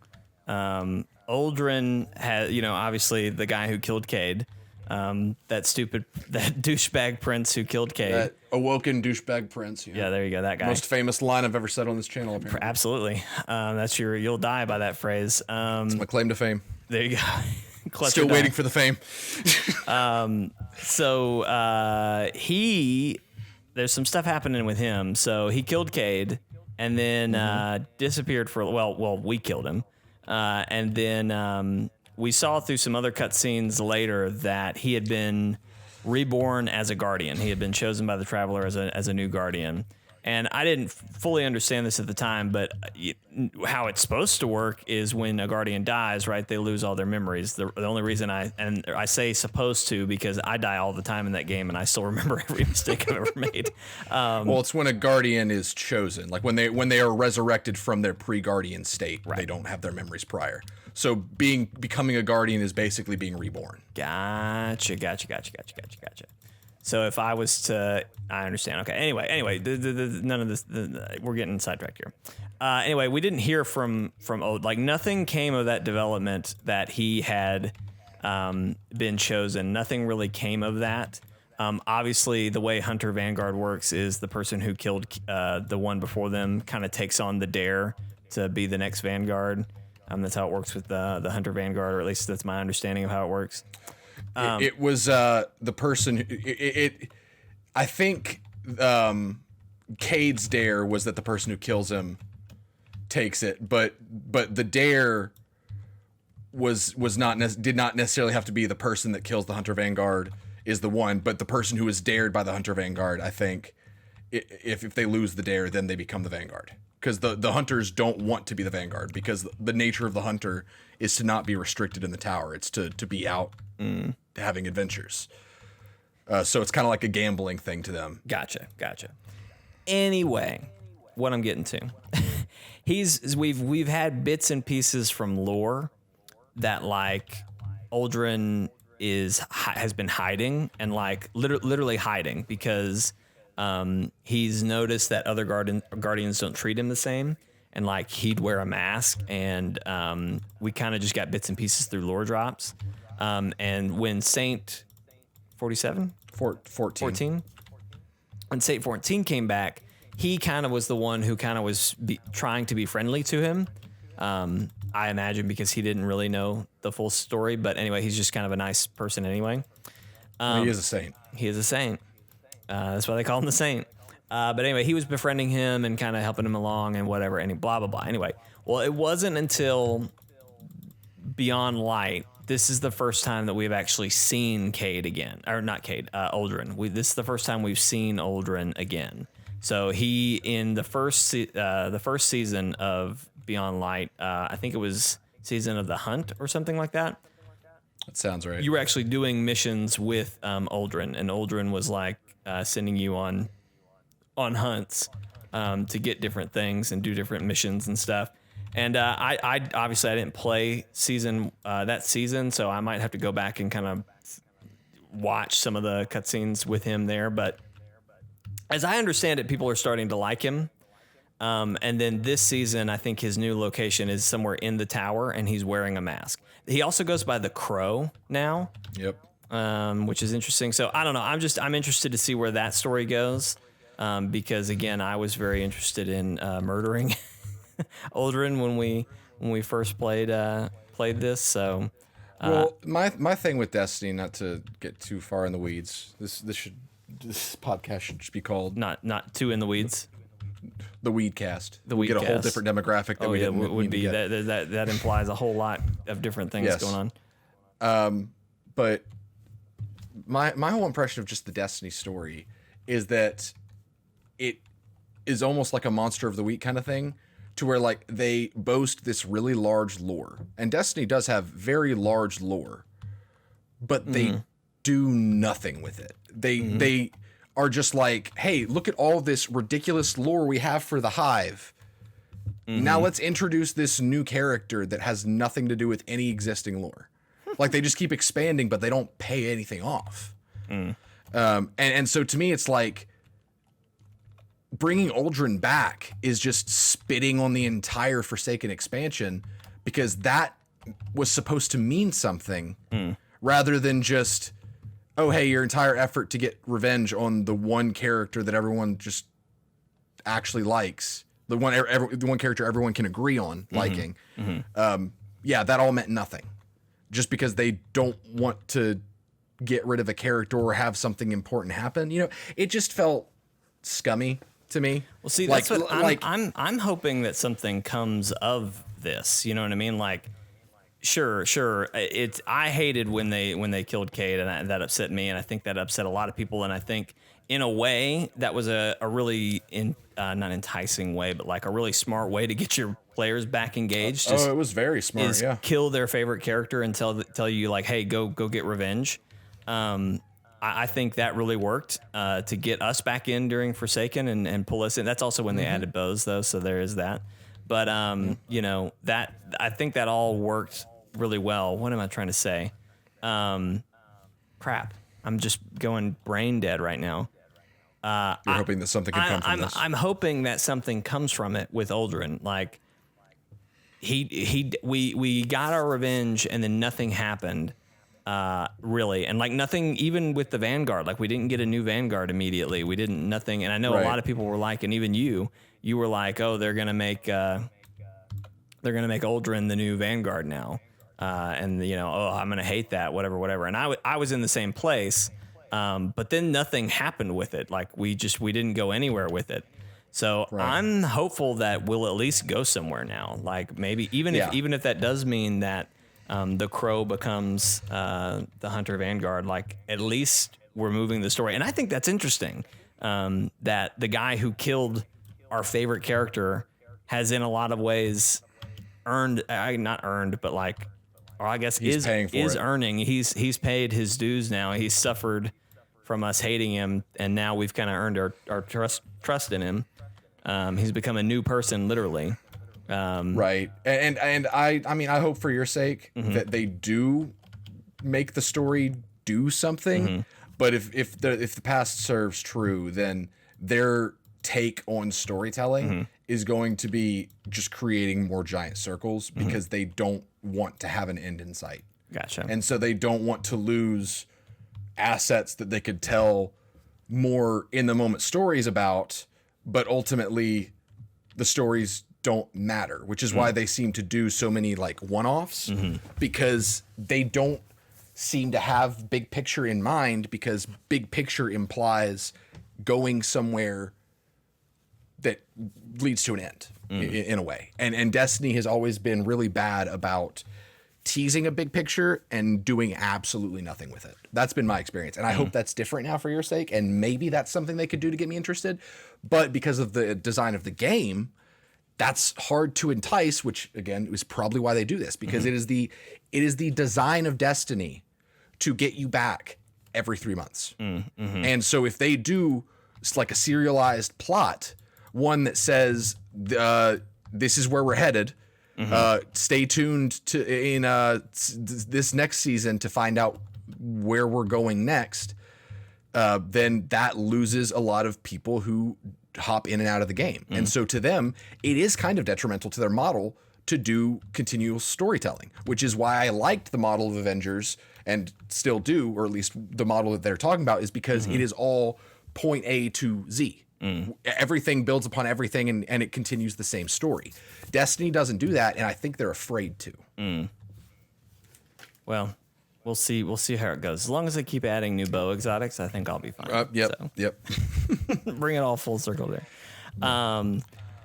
Uldren has, obviously the guy who killed Cade, that douchebag prince who killed Cade. That awoken douchebag prince. Yeah, there you go, that guy. Most famous line I've ever said on this channel, apparently. Absolutely. You'll die by that phrase. It's my claim to fame. There you go. Still waiting for the fame. There's some stuff happening with him. So he killed Cade and then disappeared for, we killed him. And then we saw through some other cutscenes later that he had been reborn as a guardian. He had been chosen by the Traveler as a new guardian. And I didn't fully understand this at the time, but how it's supposed to work is when a guardian dies, right, they lose all their memories. The only reason I say supposed to because I die all the time in that game, and I still remember every mistake I've ever made. It's when a guardian is chosen, like when they are resurrected from their pre-guardian state. Right. They don't have their memories prior. So becoming a guardian is basically being reborn. Gotcha. So if I was to, I understand. Okay. Anyway, none of this. We're getting sidetracked here. Anyway, we didn't hear from Ode. Like nothing came of that development that he had been chosen. Nothing really came of that. Obviously, the way Hunter Vanguard works is the person who killed the one before them kind of takes on the dare to be the next Vanguard. That's how it works with the Hunter Vanguard, or at least that's my understanding of how it works. It was the person. I think Cade's dare was that the person who kills him takes it, but the dare did not necessarily have to be the person that kills the Hunter Vanguard is the one, but the person who is dared by the Hunter Vanguard. I think if they lose the dare, then they become the Vanguard. Because the hunters don't want to be the Vanguard, because the nature of the hunter is to not be restricted in the tower. It's to be out having adventures. So it's kind of like a gambling thing to them. Gotcha. Anyway, what I'm getting to, we've had bits and pieces from lore that like Uldren has been hiding and like literally hiding because. He's noticed that other guardians don't treat him the same, and like he'd wear a mask, and we kind of just got bits and pieces through lore drops. And when Saint 14, when Saint 14 came back, he kind of was the one who kind of was trying to be friendly to him. I imagine because he didn't really know the full story, but anyway, he's just kind of a nice person anyway. He is a saint. He is a saint. That's why they call him the Saint. But anyway, he was befriending him and kind of helping him along and whatever, and blah, blah, blah. Anyway, well, it wasn't until Beyond Light, this is the first time that we've actually seen Cade again. Or not Cade, Uldren. This is the first time we've seen Uldren again. So he, in the first season of Beyond Light, I think it was Season of the Hunt or something like that. That sounds right. You were actually doing missions with Uldren, and Uldren was like, sending you on hunts to get different things and do different missions and stuff. And I obviously I didn't play that season, so I might have to go back and kind of watch some of the cutscenes with him there. But as I understand it, people are starting to like him. And then this season, I think his new location is somewhere in the tower, and he's wearing a mask. He also goes by the Crow now. Yep. Which is interesting. So I don't know. I'm interested to see where that story goes. Because again, I was very interested in murdering Uldren when we first played this. So my thing with Destiny, not to get too far in the weeds, this podcast should just be called not too in the weeds. The Weedcast. We get a whole different demographic that would be that implies a whole lot of different things going on. But my whole impression of just the Destiny story is that it is almost like a Monster of the Week kind of thing, to where like they boast this really large lore, and Destiny does have very large lore, but they do nothing with it. They are just like, hey, look at all this ridiculous lore we have for the Hive. Now let's introduce this new character that has nothing to do with any existing lore. Like they just keep expanding, but they don't pay anything off. And so to me, it's like, bringing Uldren back is just spitting on the entire Forsaken expansion, because that was supposed to mean something rather than just, oh, hey, your entire effort to get revenge on the one character that everyone just actually likes, the one character everyone can agree on liking. Yeah, that all meant nothing, just because they don't want to get rid of a character or have something important happen. You know, it just felt scummy to me. Well, see, that's what I'm hoping that something comes of this. You know what I mean? Like, sure. I hated when they killed Cade, and that upset me, and I think that upset a lot of people. And I think in a way that was a really not enticing way, but like a really smart way to get your players back engaged. It was very smart. Yeah, kill their favorite character and tell you like, hey, go get revenge. I think that really worked to get us back in during Forsaken and pull us in. That's also when they added bows, though, so there is that. But you know, that I think that all worked really well. What am I trying to say? Crap. I'm just going brain dead right now. You're hoping that something can come from this. I'm hoping that something comes from it with Uldren. Like we got our revenge and then nothing happened. Really, and like nothing, even with the Vanguard, like we didn't get a new Vanguard immediately. We didn't nothing, and I know a lot of people were like, and even you were like, oh, they're gonna make Uldren the new Vanguard now, and you know, oh, I'm gonna hate that, whatever. And I was in the same place, but then nothing happened with it. Like we didn't go anywhere with it. So I'm hopeful that we'll at least go somewhere now. Like maybe even if that does mean that. The Crow becomes the Hunter Vanguard. Like at least we're moving the story, and I think that's interesting. That the guy who killed our favorite character has, in a lot of ways, not earned, but like, or I guess is earning. He's paid his dues now. He's suffered from us hating him, and now we've kind of earned our trust in him. He's become a new person, literally. Right. And I mean, I hope for your sake that they do make the story do something. But if the past serves true, then their take on storytelling is going to be just creating more giant circles, because they don't want to have an end in sight. Gotcha. And so they don't want to lose assets that they could tell more in the moment stories about, but ultimately the stories don't matter, which is why they seem to do so many like one-offs, because they don't seem to have big picture in mind, because big picture implies going somewhere that leads to an end in a way. And Destiny has always been really bad about teasing a big picture and doing absolutely nothing with it. That's been my experience. And I hope that's different now for your sake. And maybe that's something they could do to get me interested. But because of the design of the game, that's hard to entice, which again is probably why they do this, because it is the design of Destiny to get you back every 3 months. And so if they do like a serialized plot, one that says this is where we're headed, stay tuned in this next season to find out where we're going next, then that loses a lot of people who hop in and out of the game. And so to them, it is kind of detrimental to their model to do continual storytelling, which is why I liked the model of Avengers and still do, or at least the model that they're talking about, is because it is all point A to Z. Everything builds upon everything, and it continues the same story. Destiny doesn't do that, and I think they're afraid to. Well, we'll see. We'll see how it goes. As long as they keep adding new bow exotics, I think I'll be fine. Yep. Bring it all full circle there.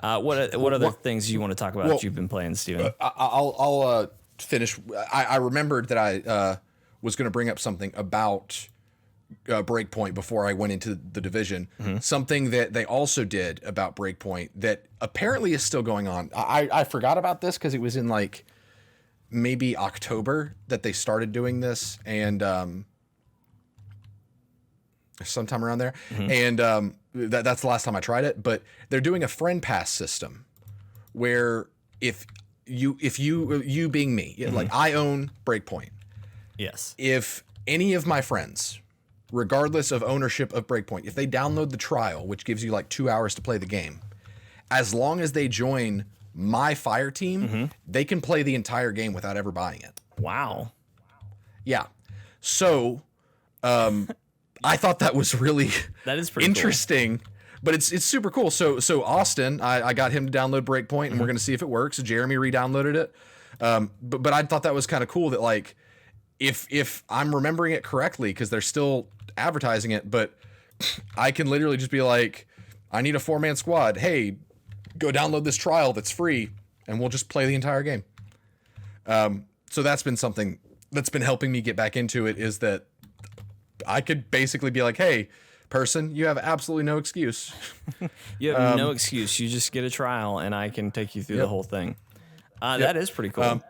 What other things you want to talk about that you've been playing, Steven? I'll finish. I remembered that I was going to bring up something about Breakpoint before I went into the division. Something that they also did about Breakpoint that apparently is still going on. I forgot about this because it was in like maybe October that they started doing this, and sometime around there. And that's the last time I tried it. But they're doing a friend pass system where if you being me, like I own Breakpoint. Yes. If any of my friends regardless of ownership of Breakpoint, if they download the trial, which gives you like 2 hours to play the game, as long as they join my Fire team, they can play the entire game without ever buying it. Wow. Yeah. So, I thought that was really that is pretty interesting, cool. But it's super cool. So Austin, I got him to download Breakpoint, and we're going to see if it works. Jeremy re-downloaded it. But I thought that was kind of cool that, like, if I'm remembering it correctly, because they're still advertising it, but I can literally just be like, I need a 4-man squad. Hey, go download this trial that's free, and we'll just play the entire game. So that's been something that's been helping me get back into it, is that I could basically be like, hey, person, you have absolutely no excuse. You have no excuse. You just get a trial, and I can take you through the whole thing. That is pretty cool.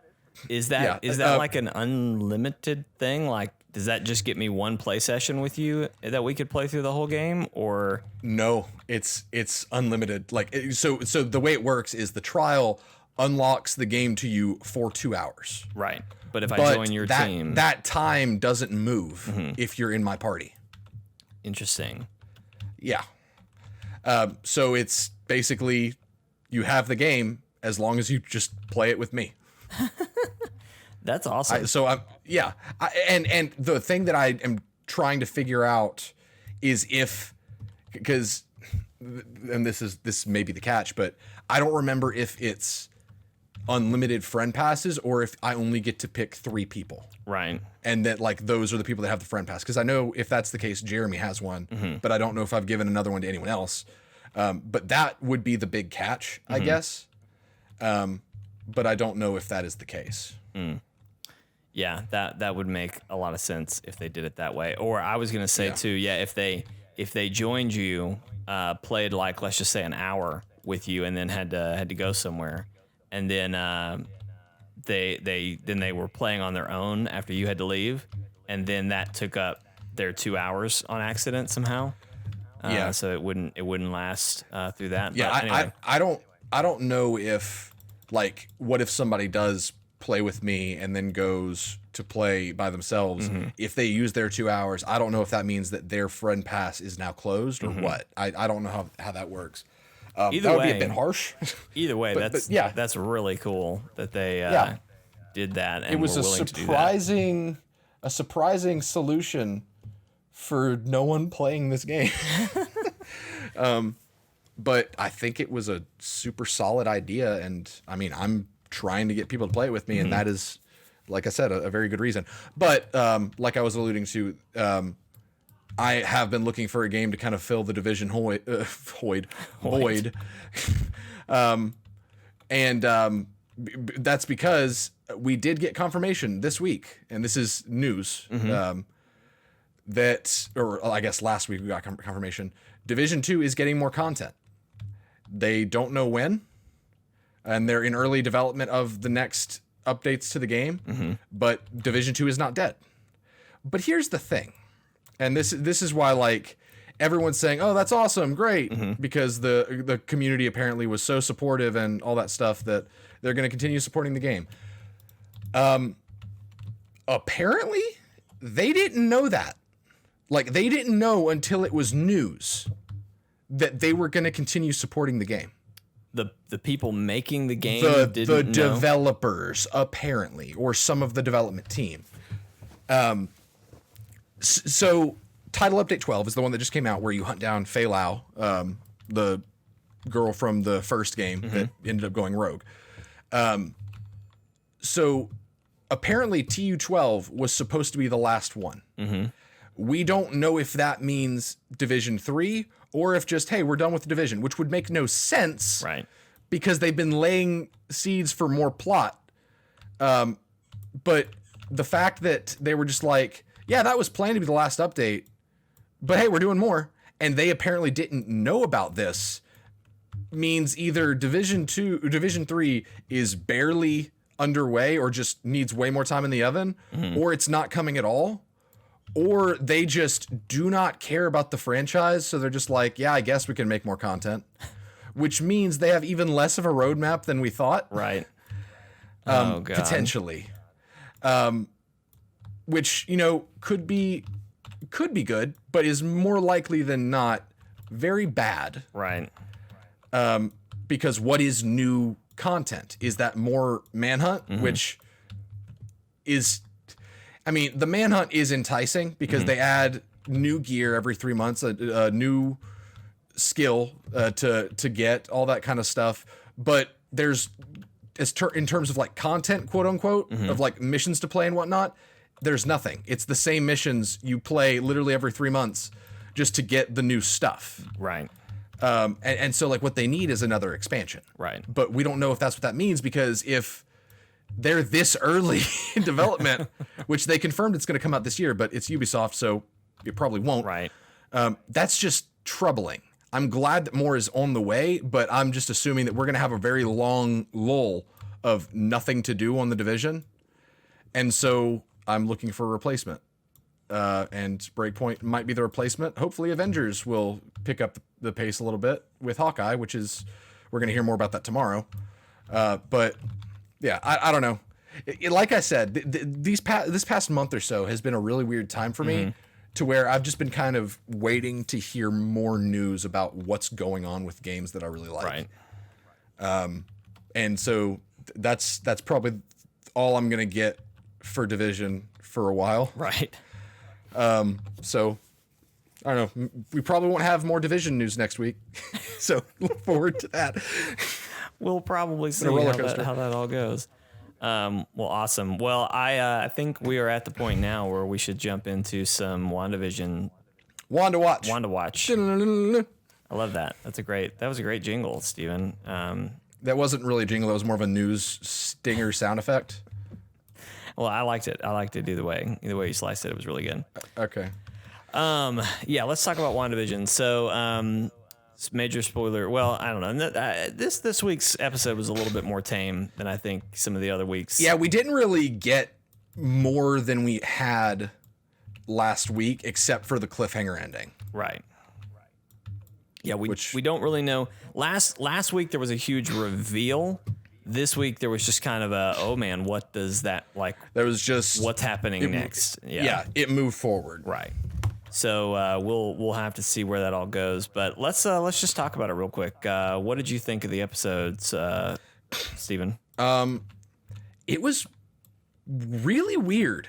Is that like an unlimited thing? Like, does that just get me one play session with you that we could play through the whole game, or no? It's unlimited. Like, so the way it works is the trial unlocks the game to you for 2 hours. Right. But if I join your team, that time doesn't move if you're in my party. Interesting. Yeah. So it's basically, you have the game as long as you just play it with me. That's awesome. And the thing that I am trying to figure out is because this may be the catch, but I don't remember if it's unlimited friend passes or if I only get to pick 3 people. Right. And that, like, those are the people that have the friend pass. Because I know if that's the case, Jeremy has one, but I don't know if I've given another one to anyone else. But that would be the big catch, I guess. But I don't know if that is the case. Yeah, that would make a lot of sense if they did it that way. Or I was gonna say too, if they joined you, played like, let's just say an hour with you, and then had to go somewhere, and then they were playing on their own after you had to leave, and then that took up their 2 hours on accident somehow. So it wouldn't last through that. Yeah, but anyway. I don't know if, like, what if somebody does play with me and then goes to play by themselves? If they use their 2 hours, I don't know if that means that their friend pass is now closed or what. I don't know how that works. Either that way, would be a bit harsh. Either way, that's really cool that they did that. And it was were willing to do that. A surprising solution for no one playing this game. But I think it was a super solid idea, and I mean, I'm trying to get people to play it with me, and that is, like I said, a very good reason. But like I was alluding to, I have been looking for a game to kind of fill the Division void. That's because we did get confirmation this week, and this is news, that, or I guess last week we got confirmation, Division 2 is getting more content. They don't know when, and they're in early development of the next updates to the game, but Division 2 is not dead. But here's the thing, and this is why, like, everyone's saying, oh, that's awesome, great, because the community apparently was so supportive and all that stuff that they're going to continue supporting the game. Apparently, they didn't know that. Like, they didn't know until it was news that they were going to continue supporting the game. The people making the game didn't know? The developers, apparently, or some of the development team. So Title Update 12 is the one that just came out, where you hunt down Fei Lao, the girl from the first game that ended up going rogue. So apparently TU12 was supposed to be the last one. We don't know if that means Division 3 or if just, hey, we're done with the Division, which would make no sense. Right. Because they've been laying seeds for more plot. But the fact that they were just like, yeah, that was planned to be the last update, but hey, we're doing more, and they apparently didn't know about this, means either Division 3 is barely underway or just needs way more time in the oven, or it's not coming at all, or they just do not care about the franchise, so they're just like, yeah, I guess we can make more content, which means they have even less of a roadmap than we thought. Right. Oh, God. Potentially. Which, could be could be good, but is more likely than not very bad. Right. Because what is new content? Is that more Manhunt, which is, I mean, the Manhunt is enticing because they add new gear every 3 months, a new skill to get, all that kind of stuff. But there's, in terms of like content, quote unquote, of like missions to play and whatnot, there's nothing. It's the same missions you play literally every 3 months just to get the new stuff. Right. And so like what they need is another expansion. Right. But we don't know if that's what that means, because if they're this early in development, which they confirmed it's going to come out this year, but it's Ubisoft, so it probably won't. Right. That's just troubling. I'm glad that more is on the way, but I'm just assuming that we're going to have a very long lull of nothing to do on the Division. And so I'm looking for a replacement. And Breakpoint might be the replacement. Hopefully Avengers will pick up the pace a little bit with Hawkeye, which is, we're going to hear more about that tomorrow. But yeah, I don't know. Like I said, this past month or so has been a really weird time for me, to where I've just been kind of waiting to hear more news about what's going on with games that I really like. Right. And so that's probably all I'm going to get for Division for a while. Right. So I don't know. We probably won't have more Division news next week. So look forward to that. We'll probably see how that all goes. Well, awesome. Well, I think we are at the point now where we should jump into some WandaWatch. I love that. That was a great jingle, Steven. That wasn't really a jingle. That was more of a news stinger sound effect. Well, I liked it. Either way you sliced it, it was really good. Okay. Yeah, let's talk about WandaVision. So, major spoiler. Well, I don't know. This week's episode was a little bit more tame than I think some of the other weeks. Yeah, we didn't really get more than we had last week, except for the cliffhanger ending. Right. Yeah, we don't really know. Last week there was a huge reveal. This week there was just kind of a, oh man, what does that like? There was just what's happening next. Yeah, it moved forward. Right. So we'll have to see where that all goes. But let's just talk about it real quick. What did you think of the episodes, Steven? It was really weird.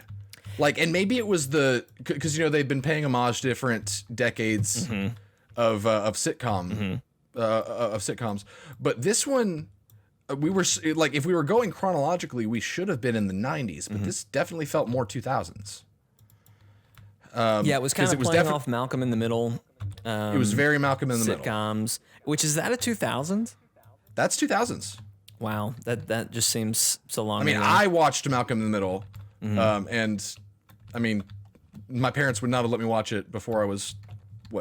Like, and maybe it was because they've been paying homage to different decades of sitcoms, but this one. We were like, if we were going chronologically, we should have been in the 90s, but this definitely felt more 2000s. Yeah, it was kind of playing off Malcolm in the Middle. It was very Malcolm in the Middle. Sitcoms, which is that a 2000s? That's 2000s. Wow, that just seems so long ago. I mean, I watched Malcolm in the Middle, and I mean, my parents would not have let me watch it before I was,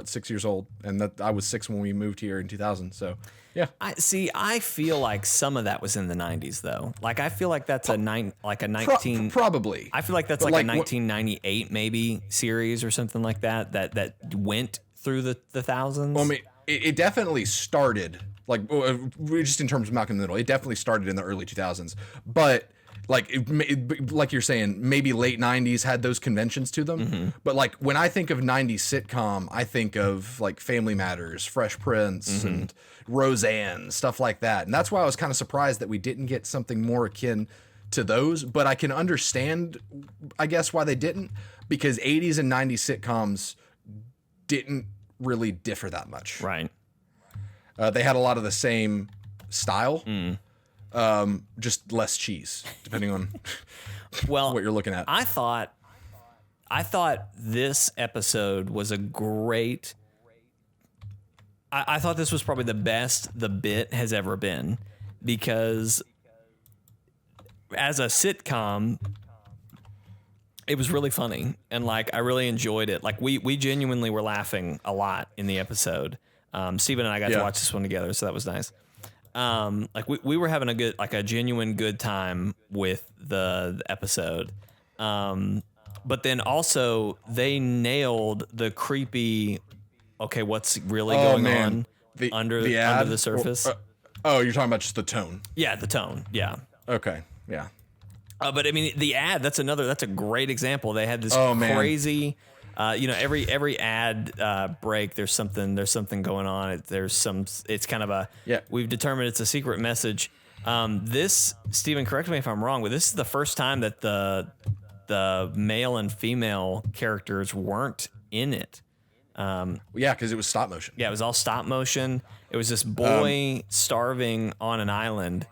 6 years old, and that I was 6 when we moved here in 2000. So. Yeah. I feel like some of that was in the 90s though. Like I feel like that's probably. I feel like that's like a 1998 maybe series or something like that went through the thousands. Well, I mean, it definitely started just in terms of Malcolm in the Middle. It definitely started in the early 2000s, but like you're saying, maybe late 90s had those conventions to them. But like when I think of 90s sitcom, I think of like Family Matters, Fresh Prince, and Roseanne, stuff like that. And that's why I was kind of surprised that we didn't get something more akin to those. But I can understand, I guess, why they didn't, because 80s and 90s sitcoms didn't really differ that much. Right. They had a lot of the same style. Just less cheese, depending on what you're looking at. I thought this episode was a great. I thought this was probably the best the bit has ever been, because as a sitcom, it was really funny, and like I really enjoyed it. Like we genuinely were laughing a lot in the episode. Steven and I got to watch this one together, so that was nice. Like we were having a genuine good time with the episode. But then also they nailed the creepy, okay, what's really going on under the surface? You're talking about just the tone. Yeah, the tone. Yeah. Okay. Yeah. But I mean, the ad, that's a great example. They had this crazy Every ad break, there's something going on. It's kind of a, we've determined it's a secret message. This, Stephen, correct me if I'm wrong, but this is the first time that the male and female characters weren't in it. Because it was stop motion. Yeah, it was all stop motion. It was this boy starving on an island,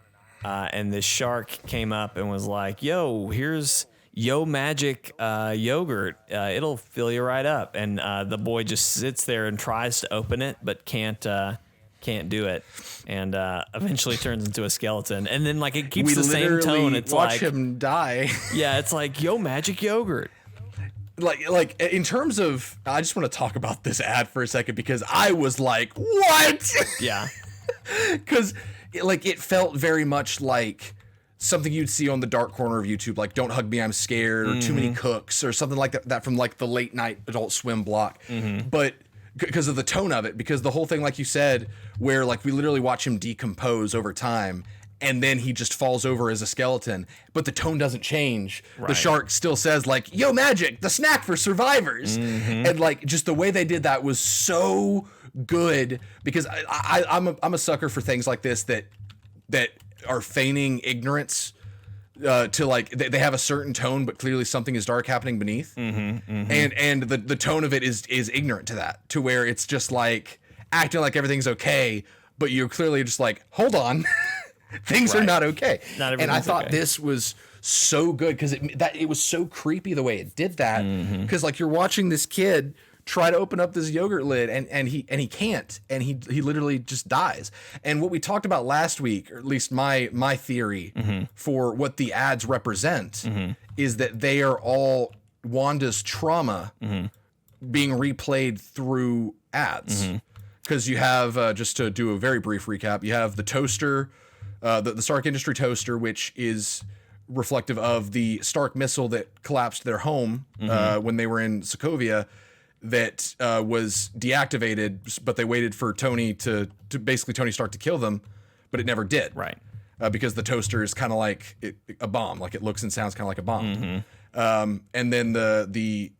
and this shark came up and was like, "Yo, here's magic yogurt. It'll fill you right up." And the boy just sits there and tries to open it, but can't do it, and eventually turns into a skeleton. And then it keeps the same tone. It's watch him die. Yeah, it's like, "Yo, magic yogurt." Like in terms of, I just want to talk about this ad for a second because I was like, what? Yeah. Because it felt very much like something you'd see on the dark corner of YouTube, like "Don't Hug Me, I'm Scared," or "Too Many Cooks," or something like that from the late night Adult Swim block. But because of the tone of it, because the whole thing, like you said, where we literally watch him decompose over time, and then he just falls over as a skeleton, but the tone doesn't change. Right. The shark still says "Yo, magic, the snack for survivors." And just the way they did that was so good, because I'm a sucker for things like this that are feigning ignorance to they have a certain tone, but clearly something is dark happening beneath. And the tone of it is ignorant to that, to where it's just acting like everything's okay, but you're clearly just hold on. Things are not okay. And I thought this was so good because it was so creepy the way it did that, because you're watching this kid try to open up this yogurt lid and he can't, and he literally just dies. And what we talked about last week, or at least my theory for what the ads represent, is that they are all Wanda's trauma being replayed through ads. Because you have, just to do a very brief recap, you have the toaster, the Stark Industry toaster, which is reflective of the Stark missile that collapsed their home when they were in Sokovia, that was deactivated, but they waited for Tony to basically Tony Stark to kill them, but it never did. Right. Because the toaster is kind of like a bomb, it looks and sounds kind of like a bomb. And then the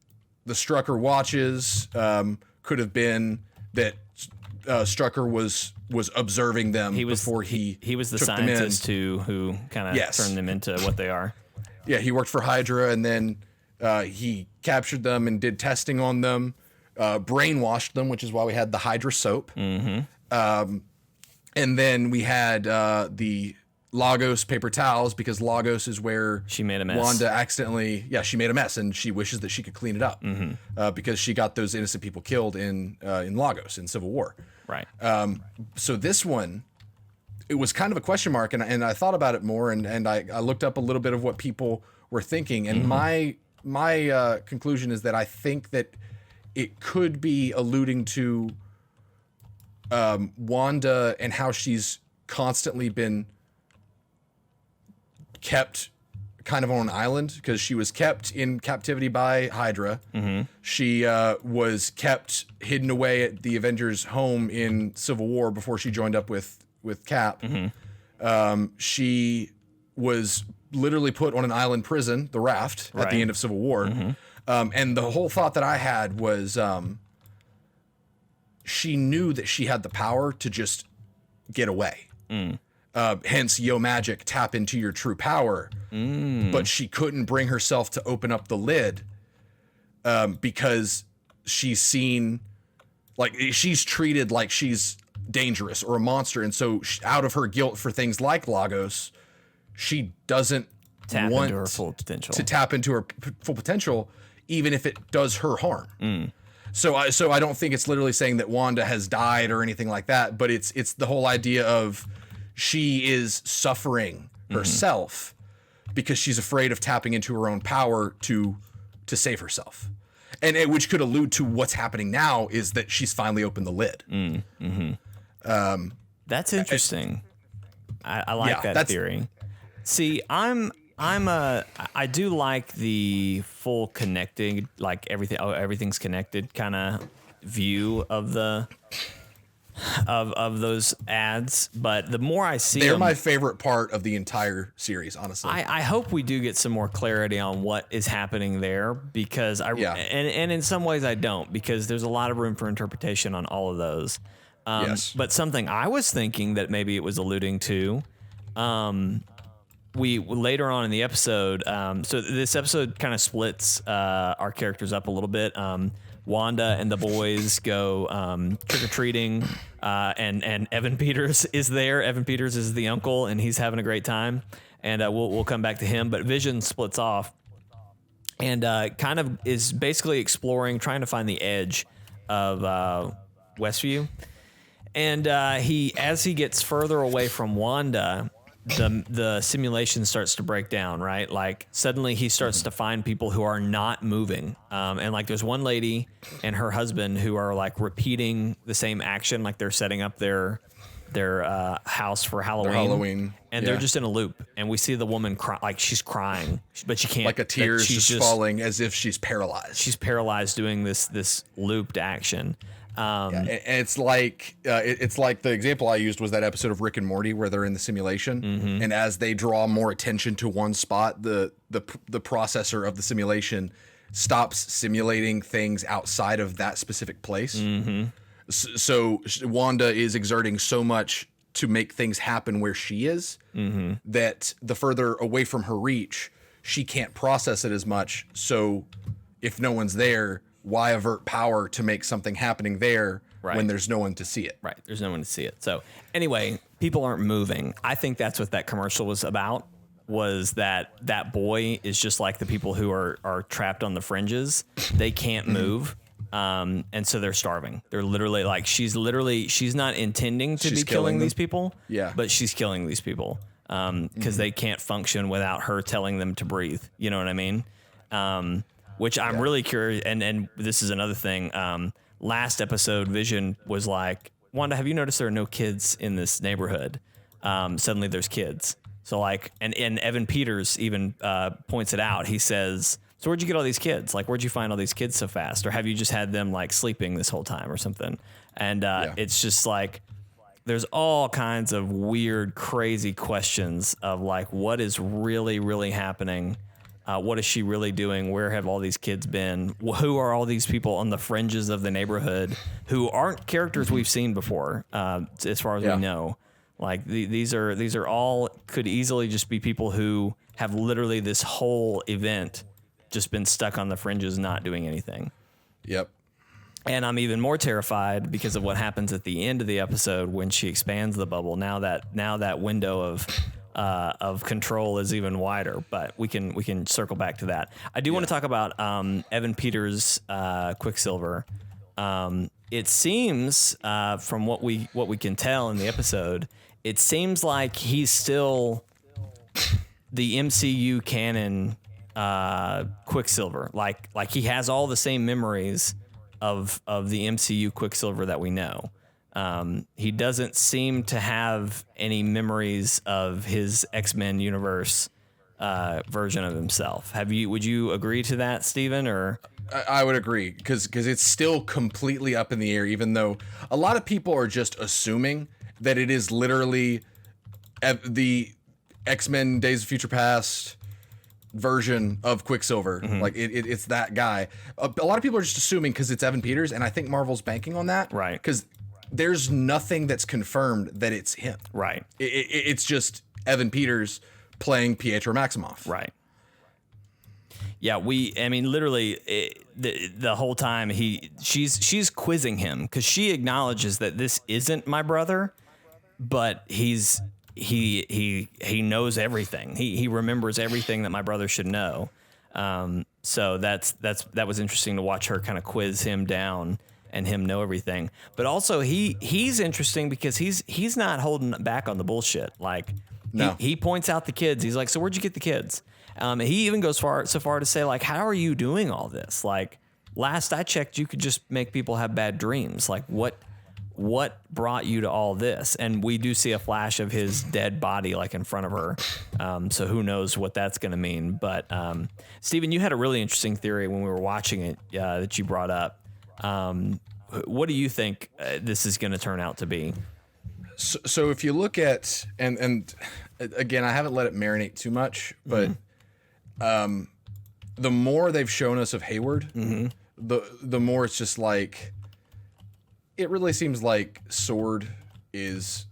Strucker watches could have been that Strucker was observing them before he was the took scientist them in. who kind of turned them into what they are. Yeah, he worked for Hydra, and then he captured them and did testing on them, brainwashed them, which is why we had the Hydra soap. And then we had the Lagos paper towels, because Lagos is where she made a mess. Wanda accidentally, she made a mess, and she wishes that she could clean it up because she got those innocent people killed in Lagos in Civil War. Right. So this one, it was kind of a question mark, and I thought about it more, and I looked up a little bit of what people were thinking, and my conclusion is that I think that it could be alluding to Wanda and how she's constantly been kept kind of on an island, because she was kept in captivity by Hydra. She was kept hidden away at the Avengers' home in Civil War before she joined up with Cap. She was literally put on an island prison, the Raft, at the end of Civil War. And the whole thought that I had was she knew that she had the power to just get away. Hence, yo magic, tap into your true power. But she couldn't bring herself to open up the lid because she's seen, she's treated like she's dangerous or a monster. And so out of her guilt for things like Lagos, she doesn't want into her full potential. to tap into her full potential, even if it does her harm. So I don't think it's literally saying that Wanda has died or anything like that, but it's the whole idea of she is suffering herself because she's afraid of tapping into her own power to save herself. And which could allude to what's happening now, is that she's finally opened the lid. That's interesting. I like that theory. See, I do like the full connected, everything's connected kind of view of the of those ads, but the more I see they're my favorite part of the entire series, honestly. I hope we do get some more clarity on what is happening there, because and in some ways I don't, because there's a lot of room for interpretation on all of those. Yes. But something I was thinking that maybe it was alluding to, we later on in the episode, so this episode kind of splits our characters up a little bit. Wanda and the boys go trick-or-treating, and Evan Peters is there. Evan Peters is the uncle, and he's having a great time. And we'll come back to him. But Vision splits off and kind of is basically exploring, trying to find the edge of Westview. And as he gets further away from Wanda, the simulation starts to break down, right? Like suddenly he starts to find people who are not moving. And like there's one lady and her husband who are like repeating the same action, like they're setting up their house for Halloween. And they're just in a loop. And we see the woman cry, like she's crying, but she can't. Like a tear is just falling as if she's paralyzed. She's paralyzed doing this looped action. And it's like the example I used was that episode of Rick and Morty where they're in the simulation, and as they draw more attention to one spot, the processor of the simulation stops simulating things outside of that specific place. So Wanda is exerting so much to make things happen where she is that the further away from her reach, she can't process it as much. So if no one's there, why avert power to make something happening there when there's no one to see it? Right. There's no one to see it. So anyway, people aren't moving. I think that's what that commercial was about, was that boy is just like the people who are trapped on the fringes. They can't move. And so they're starving. They're literally like, she's not intending to be killing these people. Yeah. But she's killing these people. Cause they can't function without her telling them to breathe. You know what I mean? Which I'm really curious. And this is another thing. Last episode, Vision was like, Wanda, have you noticed there are no kids in this neighborhood? Suddenly there's kids. So like, and Evan Peters even points it out. He says, so where'd you get all these kids? Like, where'd you find all these kids so fast? Or have you just had them like sleeping this whole time or something? And it's just like, there's all kinds of weird, crazy questions of like, what is really, really happening? What is she really doing? Where have all these kids been? Who are all these people on the fringes of the neighborhood who aren't characters we've seen before, as far as we know? Like these are all could easily just be people who have literally this whole event just been stuck on the fringes, not doing anything. Yep. And I'm even more terrified because of what happens at the end of the episode when she expands the bubble. Now that window of control is even wider, but we can circle back to that. I do want to talk about Evan Peters' Quicksilver. It seems from what we can tell in the episode, it seems like he's still the MCU canon Quicksilver. Like he has all the same memories of the MCU Quicksilver that we know. He doesn't seem to have any memories of his X-Men universe version of himself. Would you agree to that, Steven? Or I would agree because it's still completely up in the air, even though a lot of people are just assuming that it is literally the X-Men Days of Future Past version of Quicksilver. Like it's that guy. A lot of people are just assuming because it's Evan Peters, and I think Marvel's banking on that. Right. Because there's nothing that's confirmed that it's him. Right. It's just Evan Peters playing Pietro Maximoff. Right. Yeah, literally the whole time she's quizzing him because she acknowledges that this isn't my brother, but he knows everything. He remembers everything that my brother should know. So that was interesting to watch her kind of quiz him down and him know everything. But also he's interesting because he's not holding back on the bullshit. Like he points out the kids. He's like, so where'd you get the kids? He even goes so far to say like, how are you doing all this? Like last I checked, you could just make people have bad dreams. Like what brought you to all this? And we do see a flash of his dead body like in front of her. So who knows what that's going to mean. But Steven, you had a really interesting theory when we were watching it that you brought up. what do you think this is going to turn out to be? So if you look at, and again, I haven't let it marinate too much, but the more they've shown us of Hayward, the more it's just like, it really seems like Sword is,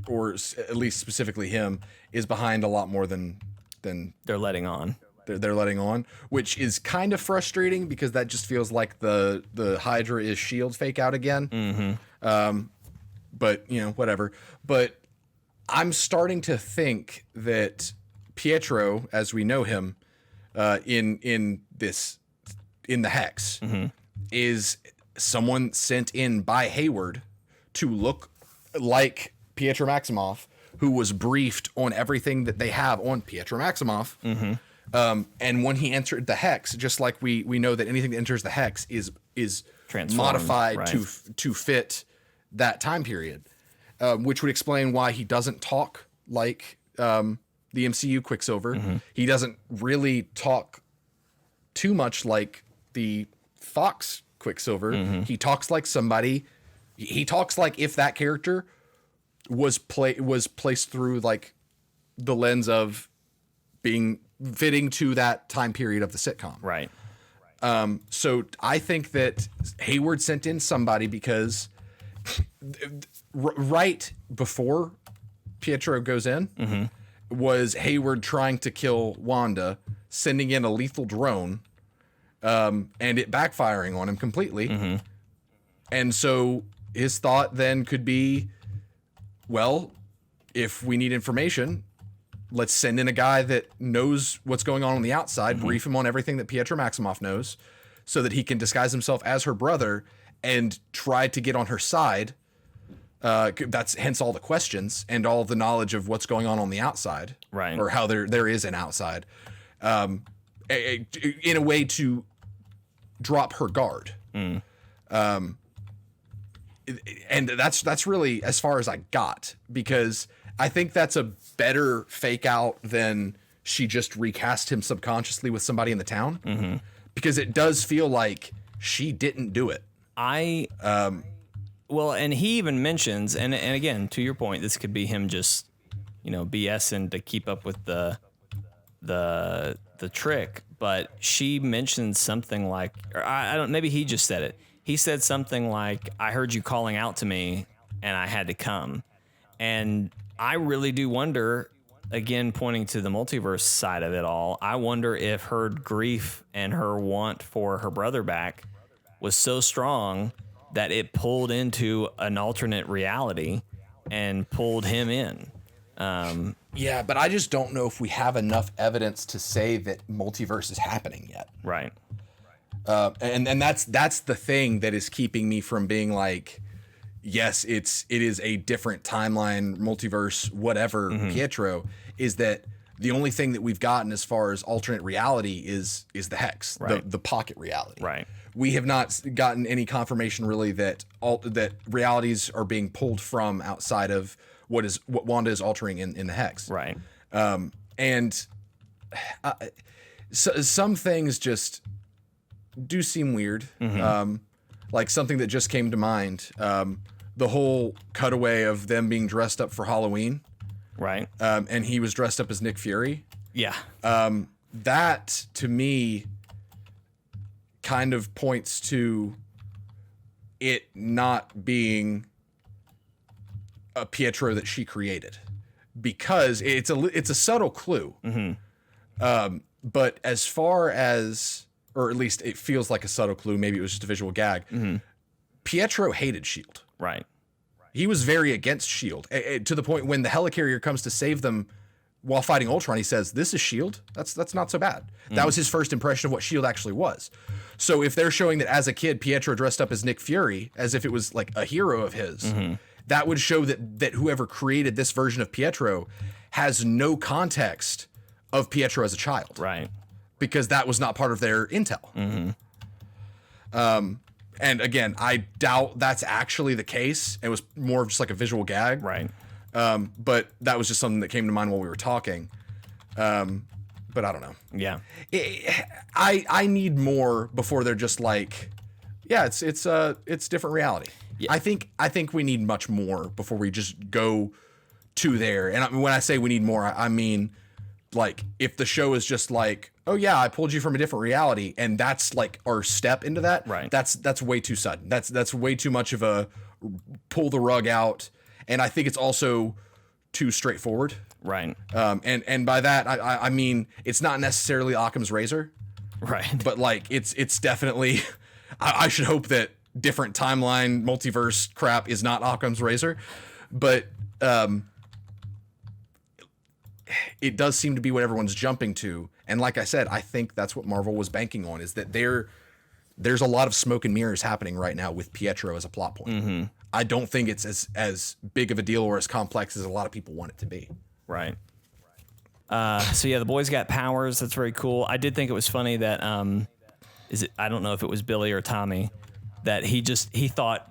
or at least specifically him, is behind a lot more than they're letting on. They're letting on, which is kind of frustrating because that just feels like the Hydra is S.H.I.E.L.D. fake out again. But, you know, whatever. But I'm starting to think that Pietro, as we know him, in the Hex, is someone sent in by Hayward to look like Pietro Maximoff, who was briefed on everything that they have on Pietro Maximoff. And when he entered the Hex, just like we know that anything that enters the Hex is modified, right, to fit that time period, which would explain why he doesn't talk like the MCU Quicksilver. He doesn't really talk too much like the Fox Quicksilver. He talks like somebody. He talks like if that character was placed through like the lens of being fitting to that time period of the sitcom. Right. So I think that Hayward sent in somebody because right before Pietro goes in was Hayward trying to kill Wanda, sending in a lethal drone, and it backfiring on him completely. And so his thought then could be, well, if we need information, let's send in a guy that knows what's going on the outside, brief him on everything that Pietro Maximoff knows, so that he can disguise himself as her brother and try to get on her side. That's hence all the questions and all the knowledge of what's going on the outside, right? Or how there is an outside, in a way to drop her guard. And that's really as far as I got, because I think that's a better fake out than she just recast him subconsciously with somebody in the town, because it does feel like she didn't do it. Well, and he even mentions, and again, to your point, this could be him just, you know, BSing to keep up with the trick, but she mentioned something like, or I don't, maybe he just said it. He said something like, I heard you calling out to me and I had to come. And I really do wonder, again, pointing to the multiverse side of it all, I wonder if her grief and her want for her brother back was so strong that it pulled into an alternate reality and pulled him in. Yeah, but I just don't know if we have enough evidence to say that multiverse is happening yet. Right. And that's the thing that is keeping me from being like, yes, it is a different timeline, multiverse, whatever. Pietro, is that the only thing that we've gotten as far as alternate reality is the Hex, right, the pocket reality. Right. We have not gotten any confirmation really that realities are being pulled from outside of what Wanda is altering in the Hex. Right. And some things just do seem weird. Like something that just came to mind, the whole cutaway of them being dressed up for Halloween. Right. And he was dressed up as Nick Fury. Yeah. That to me kind of points to it not being a Pietro that she created, because it's a subtle clue. But as far as, or at least it feels like a subtle clue, maybe it was just a visual gag. Pietro hated S.H.I.E.L.D. Right. He was very against S.H.I.E.L.D. To the point when the helicarrier comes to save them while fighting Ultron, he says, "This is S.H.I.E.L.D. That's not so bad." That was his first impression of what S.H.I.E.L.D. actually was. So if they're showing that as a kid, Pietro dressed up as Nick Fury, as if it was like a hero of his, that would show that whoever created this version of Pietro has no context of Pietro as a child. Right. Because that was not part of their intel. And again, I doubt that's actually the case. It was more of just like a visual gag. Right. But that was just something that came to mind while we were talking. But I don't know. Yeah. I need more before they're just like, Yeah, it's different reality. Yeah. I think we need much more before we just go to there. And when I say we need more, I mean, like, if the show is just like, oh yeah, I pulled you from a different reality, and that's like our step into that. Right. That's way too sudden. That's way too much of a pull the rug out. And I think it's also too straightforward. Right. And by that I mean it's not necessarily Occam's razor. Right. But like it's definitely I should hope that different timeline multiverse crap is not Occam's razor. But it does seem to be what everyone's jumping to. And like I said, I think that's what Marvel was banking on, is that there's a lot of smoke and mirrors happening right now with Pietro as a plot point. Mm-hmm. I don't think it's as big of a deal or as complex as a lot of people want it to be. Right. So yeah, the boys got powers. That's very cool. I did think it was funny that I don't know if it was Billy or Tommy, that he thought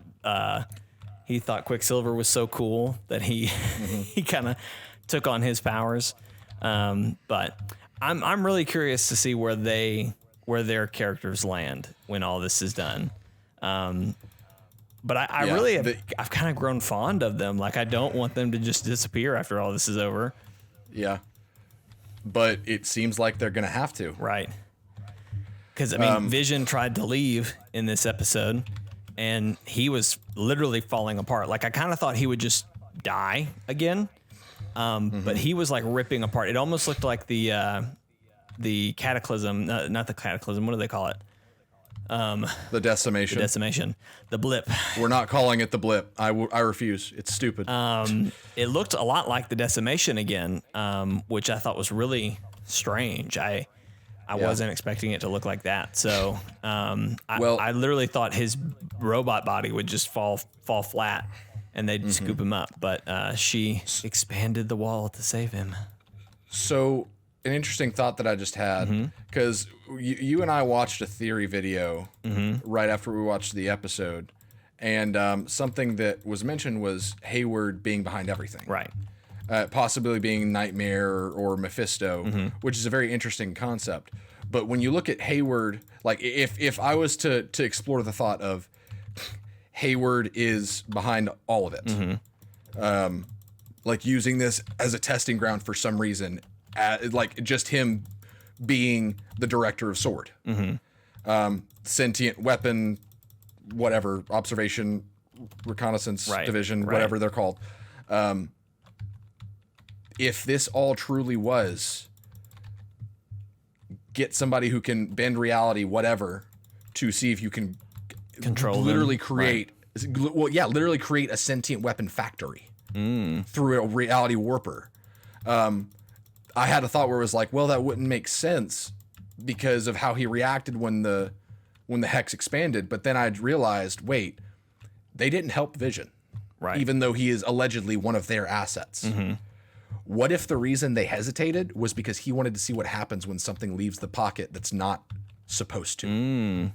Quicksilver was so cool that he he kind of took on his powers. But I'm really curious to see where their characters land when all this is done. But I really I've kind of grown fond of them. Like, I don't want them to just disappear after all this is over. Yeah. But it seems like they're going to have to. Right. Because, I mean, Vision tried to leave in this episode, and he was literally falling apart. Like, I kind of thought he would just die again. But he was, like, ripping apart. It almost looked like the Cataclysm. Not the Cataclysm. What do they call it? The Decimation. The Decimation. The Blip. We're not calling it the Blip. I refuse. It's stupid. It looked a lot like the Decimation again, which I thought was really strange. I wasn't expecting it to look like that. So I literally thought his robot body would just fall flat and they'd scoop him up. But she expanded the wall to save him. So an interesting thought that I just had, because you and I watched a theory video right after we watched the episode, and something that was mentioned was Hayward being behind everything. Right. Possibly being Nightmare or Mephisto, which is a very interesting concept. But when you look at Hayward, like if I was to explore the thought of Hayward is behind all of it, like using this as a testing ground for some reason, like just him being the director of Sword, sentient weapon, whatever, observation, reconnaissance division, whatever they're called. If this all truly was, get somebody who can bend reality, whatever, to see if you can control literally them. create, literally create a sentient weapon factory through a reality warper. I had a thought where it was like, well, that wouldn't make sense because of how he reacted when the hex expanded. But then I realized, wait, they didn't help Vision, right? Even though he is allegedly one of their assets. What if the reason they hesitated was because he wanted to see what happens when something leaves the pocket that's not supposed to?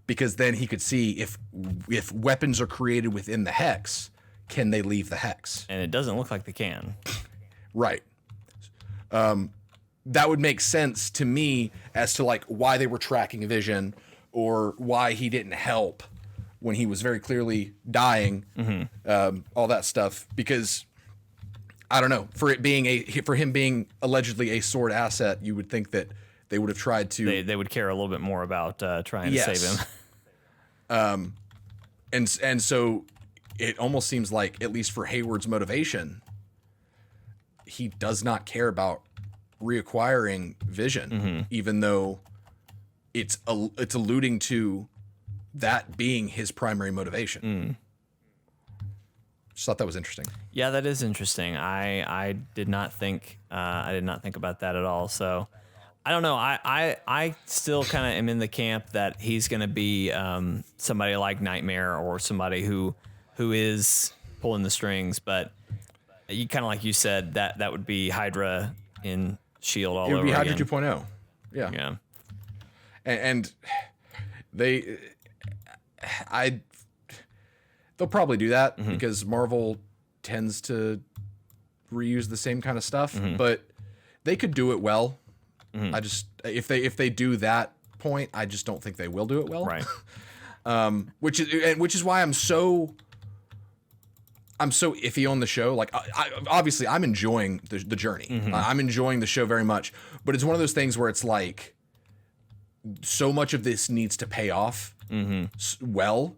Because then he could see if weapons are created within the hex, can they leave the hex? And it doesn't look like they can. Right. That would make sense to me as to like why they were tracking Vision or why he didn't help when he was very clearly dying, all that stuff. Because I don't know, for him being allegedly a Sword asset, you would think that they would have tried to. They would care a little bit more about trying to save him. And so it almost seems like, at least for Hayward's motivation, he does not care about reacquiring Vision, even though it's alluding to that being his primary motivation. Just thought that was interesting. Yeah, that is interesting. I did not think about that at all. So I don't know. I still kind of am in the camp that he's going to be somebody like Nightmare or somebody who is pulling the strings. But you kind of, like you said, that would be Hydra in S.H.I.E.L.D. all over again. It would be Hydra 2.0. Yeah. Yeah. And they'll probably do that because Marvel tends to reuse the same kind of stuff, but they could do it well. I just, if they do that point, I just don't think they will do it well. Right. Which is why I'm so iffy on the show. Like, obviously, I'm enjoying the journey. Mm-hmm. I'm enjoying the show very much. But it's one of those things where it's like, so much of this needs to pay off well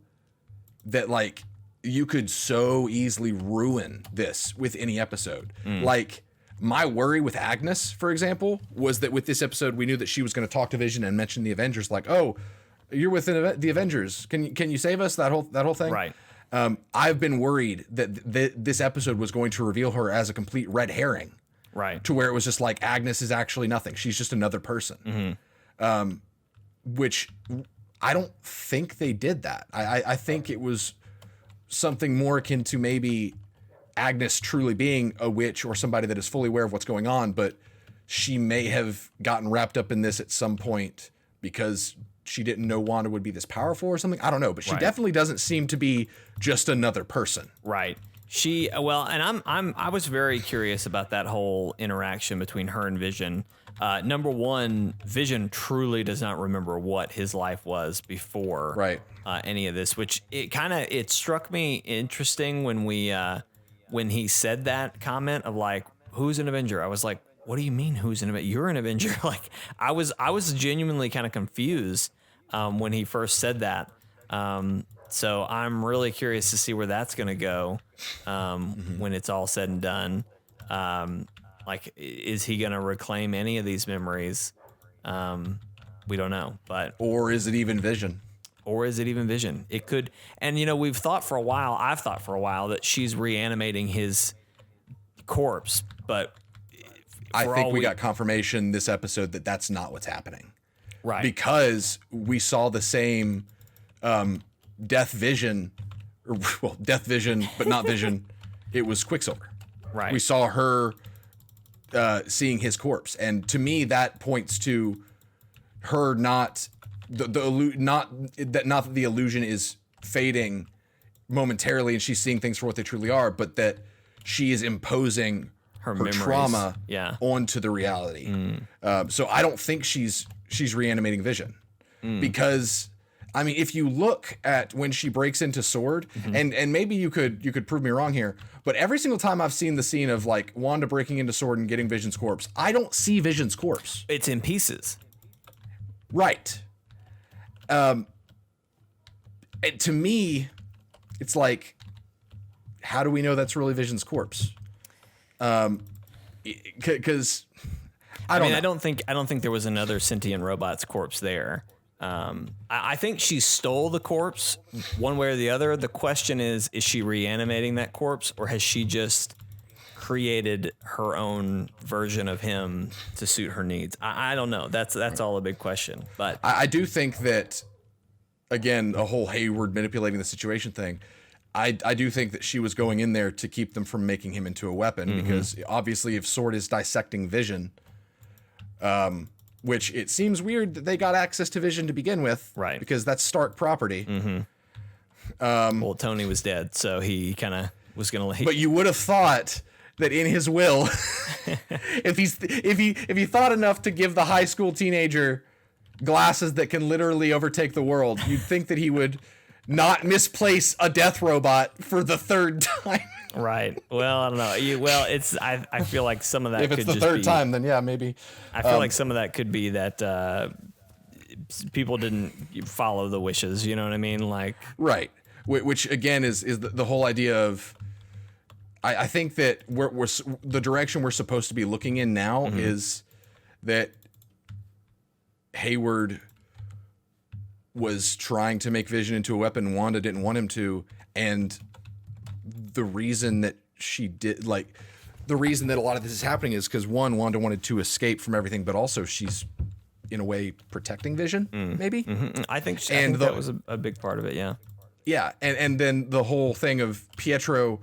that, like, you could so easily ruin this with any episode. Like, my worry with Agnes, for example, was that with this episode, we knew that she was going to talk to Vision and mention the Avengers. Like, oh, you're with the Avengers. Can you save us? That whole thing. Right. I've been worried that this episode was going to reveal her as a complete red herring. Right. To where it was just like, Agnes is actually nothing. She's just another person. Which I don't think they did that. I think it was something more akin to maybe Agnes truly being a witch or somebody that is fully aware of what's going on, but she may have gotten wrapped up in this at some point because she didn't know Wanda would be this powerful or something. I don't know, but she definitely doesn't seem to be just another person. Right. And I was very curious about that whole interaction between her and Vision. Number one, Vision truly does not remember what his life was before any of this, which it struck me interesting when he said that comment of like, who's an Avenger? I was like, what do you mean who's an Avenger? You're an Avenger. Like, I was genuinely kind of confused when he first said that. So I'm really curious to see where that's going to go when it's all said and done. Like, is he going to reclaim any of these memories? We don't know, or is it even Vision? It could, and I've thought for a while that she's reanimating his corpse, but I think we got confirmation this episode that that's not what's happening. Right. Because we saw the same Death Vision, but not Vision. It was Quicksilver. Right. We saw her seeing his corpse, and to me that points to her not that the illusion is fading momentarily and she's seeing things for what they truly are, but that she is imposing her trauma onto the reality. So I don't think she's reanimating Vision because, I mean, if you look at when she breaks into Sword, and maybe you could prove me wrong here, but every single time I've seen the scene of like Wanda breaking into Sword and getting Vision's corpse, I don't see Vision's corpse. It's in pieces. Right. To me, it's like, how do we know that's really Vision's corpse? Because I don't think there was another sentient robot's corpse there. I think she stole the corpse one way or the other. The question is she reanimating that corpse, or has she just created her own version of him to suit her needs? I don't know. That's all a big question. But I do think that, again, a whole Hayward manipulating the situation thing, I do think that she was going in there to keep them from making him into a weapon, because obviously if Sword is dissecting Vision, which it seems weird that they got access to Vision to begin with, right? Because that's Stark property. Well, Tony was dead, so he kind of was going to leave. But you would have thought that in his will, if he thought enough to give the high school teenager glasses that can literally overtake the world, you'd think that he would not misplace a death robot for the third time. Right. Well, I don't know. I feel like some of that if it's the third time, then yeah, maybe. I feel like some of that could be that people didn't follow the wishes. You know what I mean? Like, right. Which again is the whole idea of. I think that we're the direction we're supposed to be looking in now is that Hayward was trying to make Vision into a weapon. Wanda didn't want him to, and the reason that she did, like, the reason that a lot of this is happening is because, one, Wanda wanted to escape from everything, but also she's in a way protecting Vision, maybe. I think that was a big part of it. Yeah. Yeah, and then the whole thing of Pietro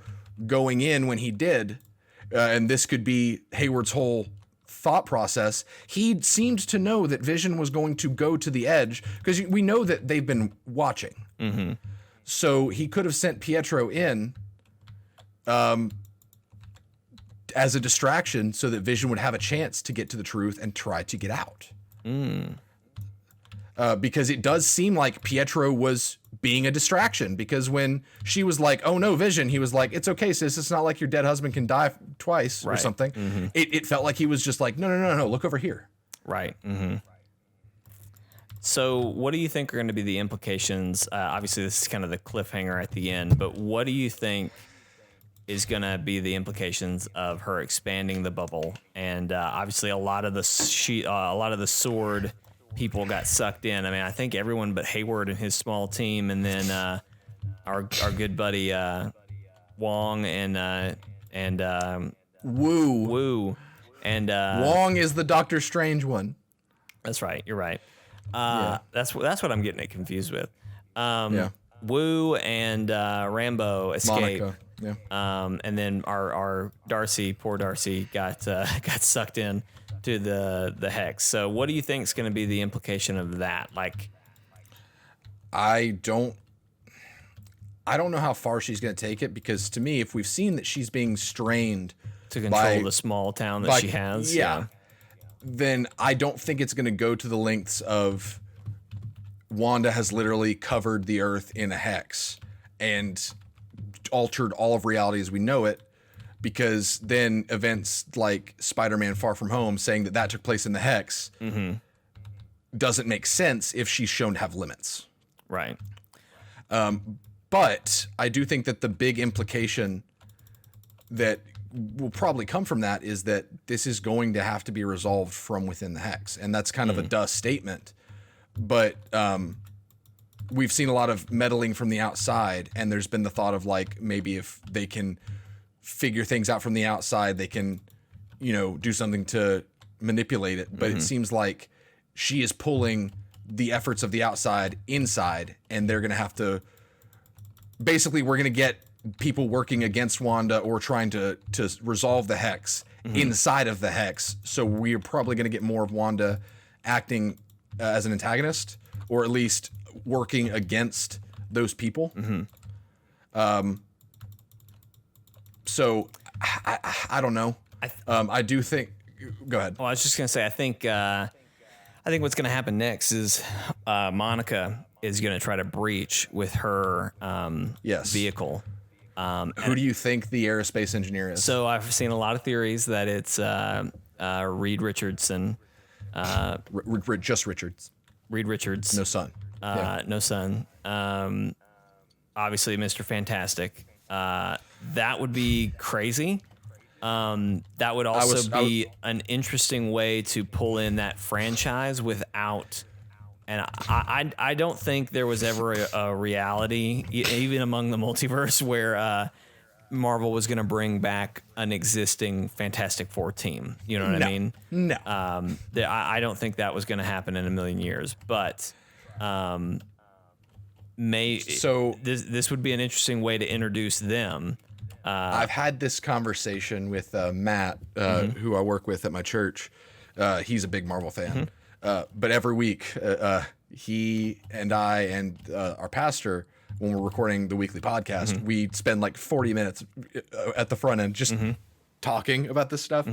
going in when he did, and this could be Hayward's whole thought process. He seemed to know that Vision was going to go to the edge, because we know that they've been watching. So he could have sent Pietro in as a distraction so that Vision would have a chance to get to the truth and try to get out. because it does seem like Pietro was being a distraction, because when she was like, oh no, Vision, he was like, it's okay, sis, it's not like your dead husband can die twice or something. Mm-hmm. It felt like he was just like, no, look over here. Right. Mm-hmm. So what do you think are going to be the implications? Obviously, this is kind of the cliffhanger at the end, but what do you think is going to be the implications of her expanding the bubble? And obviously, a lot of the sword people got sucked in. I mean, I think everyone but Hayward and his small team, and then our good buddy Wong and Wu. And Wong is the Doctor Strange one. That's right. You're right. That's what I'm getting it confused with. Wu and Rambo escape. Monica. Yeah. And then our Darcy, poor Darcy, got sucked in to the hex. So what do you think is going to be the implication of that? Like, I don't know how far she's going to take it, because to me, if we've seen that she's being strained to control the small town that she has, then I don't think it's going to go to the lengths of Wanda has literally covered the earth in a hex and altered all of reality as we know it, because then events like Spider-Man Far From Home saying that took place in the hex doesn't make sense if she's shown to have limits. Right. But I do think that the big implication that will probably come from that is that this is going to have to be resolved from within the hex. And that's kind of a duh statement. But we've seen a lot of meddling from the outside, and there's been the thought of like, maybe if they can figure things out from the outside, they can, do something to manipulate it. But it seems like she is pulling the efforts of the outside inside, and they're going to have to, basically we're going to get people working against Wanda or trying to resolve the hex inside of the hex. So we're probably going to get more of Wanda acting as an antagonist, or at least working against those people. So I don't know. I do think. Go ahead. Well, I was just gonna say, I think what's gonna happen next is Monica is gonna try to breach with her vehicle. Who do you think the aerospace engineer is? So I've seen a lot of theories that it's Reed Richardson. Just Richards. Reed Richards. No son. No son. Obviously, Mr. Fantastic. That would be crazy. That would also be an interesting way to pull in that franchise without. And I don't think there was ever a reality, even among the multiverse, where Marvel was going to bring back an existing Fantastic Four team. You know what I mean? No. I don't think that was going to happen in a million years. But this would be an interesting way to introduce them. I've had this conversation with Matt, who I work with at my church. He's a big Marvel fan. But every week, he and I and our pastor, when we're recording the weekly podcast, we spend like 40 minutes at the front end just talking about this stuff.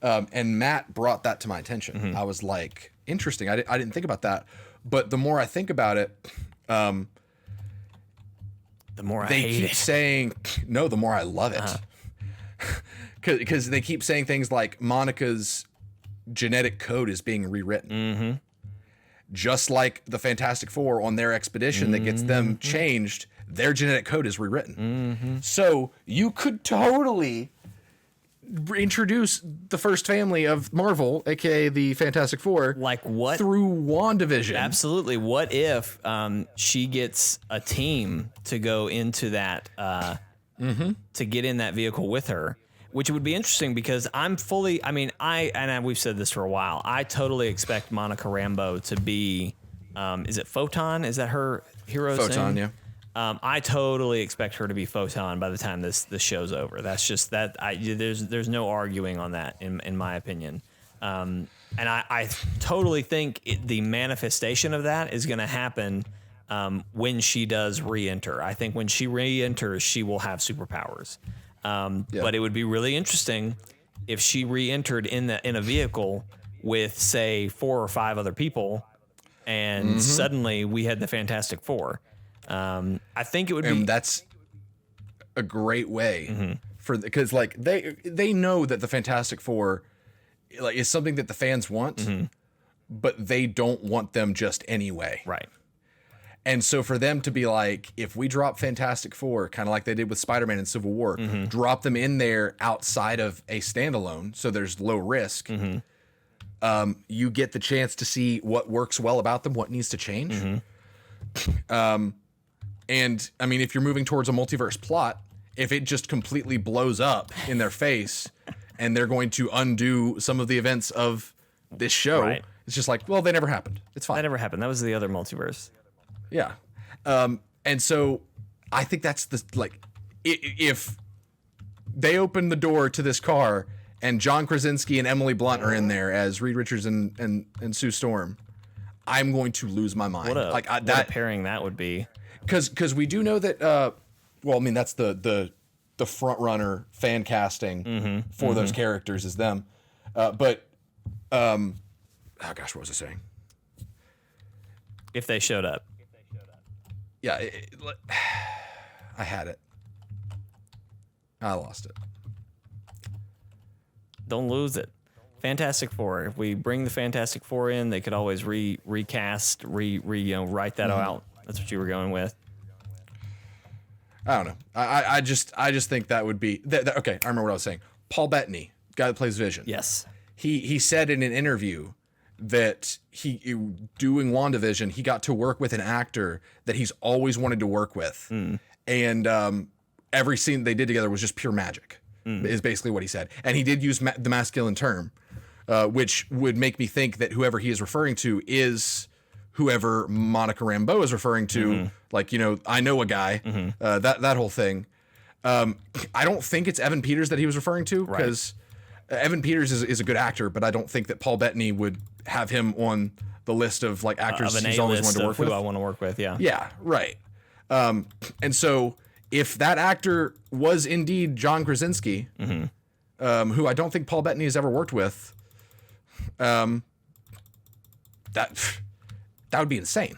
And Matt brought that to my attention. I was like, interesting. I didn't think about that. But the more I think about it, the more I hate keep it. saying, no, the more I love it. Because they keep saying things like Monica's genetic code is being rewritten. Just like the Fantastic Four on their expedition that gets them changed, their genetic code is rewritten. So you could totally introduce the first family of Marvel, aka the Fantastic Four, like what, through WandaVision. Absolutely. What if she gets a team to go into that to get in that vehicle with her, which would be interesting, because we've said this for a while, I totally expect Monica Rambeau to be is it Photon? Is that her hero's Photon, name? yeah. I totally expect her to be Photon by the time this show's over. That's just that. There's no arguing on that in my opinion. And I totally think the manifestation of that is going to happen when she does re-enter. I think when she re-enters, she will have superpowers. But it would be really interesting if she re-entered in a vehicle with, say, 4 or 5 other people, and suddenly we had the Fantastic Four. I think it would be. And that's a great way because like they know that the Fantastic Four like is something that the fans want, but they don't want them just anyway. Right. And so for them to be like, if we drop Fantastic Four, kind of like they did with Spider-Man in Civil War, drop them in there outside of a standalone, so there's low risk, you get the chance to see what works well about them, what needs to change. And I mean, if you're moving towards a multiverse plot, if it just completely blows up in their face and they're going to undo some of the events of this show, it's just like, well, they never happened. It's fine. That never happened. That was the other multiverse. Yeah. And so I think that's the, like, if they open the door to this car and John Krasinski and Emily Blunt are in there as Reed Richards and Sue Storm, I'm going to lose my mind. What a pairing that would be. Because we do know that, well, I mean, that's the front runner fan casting for those characters is them. But, oh gosh, what was I saying? If they showed up. Yeah, I had it. I lost it. Don't lose it. Fantastic Four. If we bring the Fantastic Four in, they could always recast, write that out. That's what you were going with. I don't know. I just think that would be okay. I remember what I was saying. Paul Bettany, guy that plays Vision. Yes. He said in an interview that he doing WandaVision, he got to work with an actor that he's always wanted to work with, and every scene they did together was just pure magic. Is basically what he said, and he did use the masculine term, which would make me think that whoever he is referring to is whoever Monica Rambeau is referring to. Like, you know, I know a guy, that whole thing. I don't think it's Evan Peters that he was referring to, because Evan Peters is a good actor, but I don't think that Paul Bettany would have him on the list of like actors he's always wanted to work with. Who I want to work with, yeah. Yeah, right. And so if that actor was indeed John Krasinski, who I don't think Paul Bettany has ever worked with, that would be insane.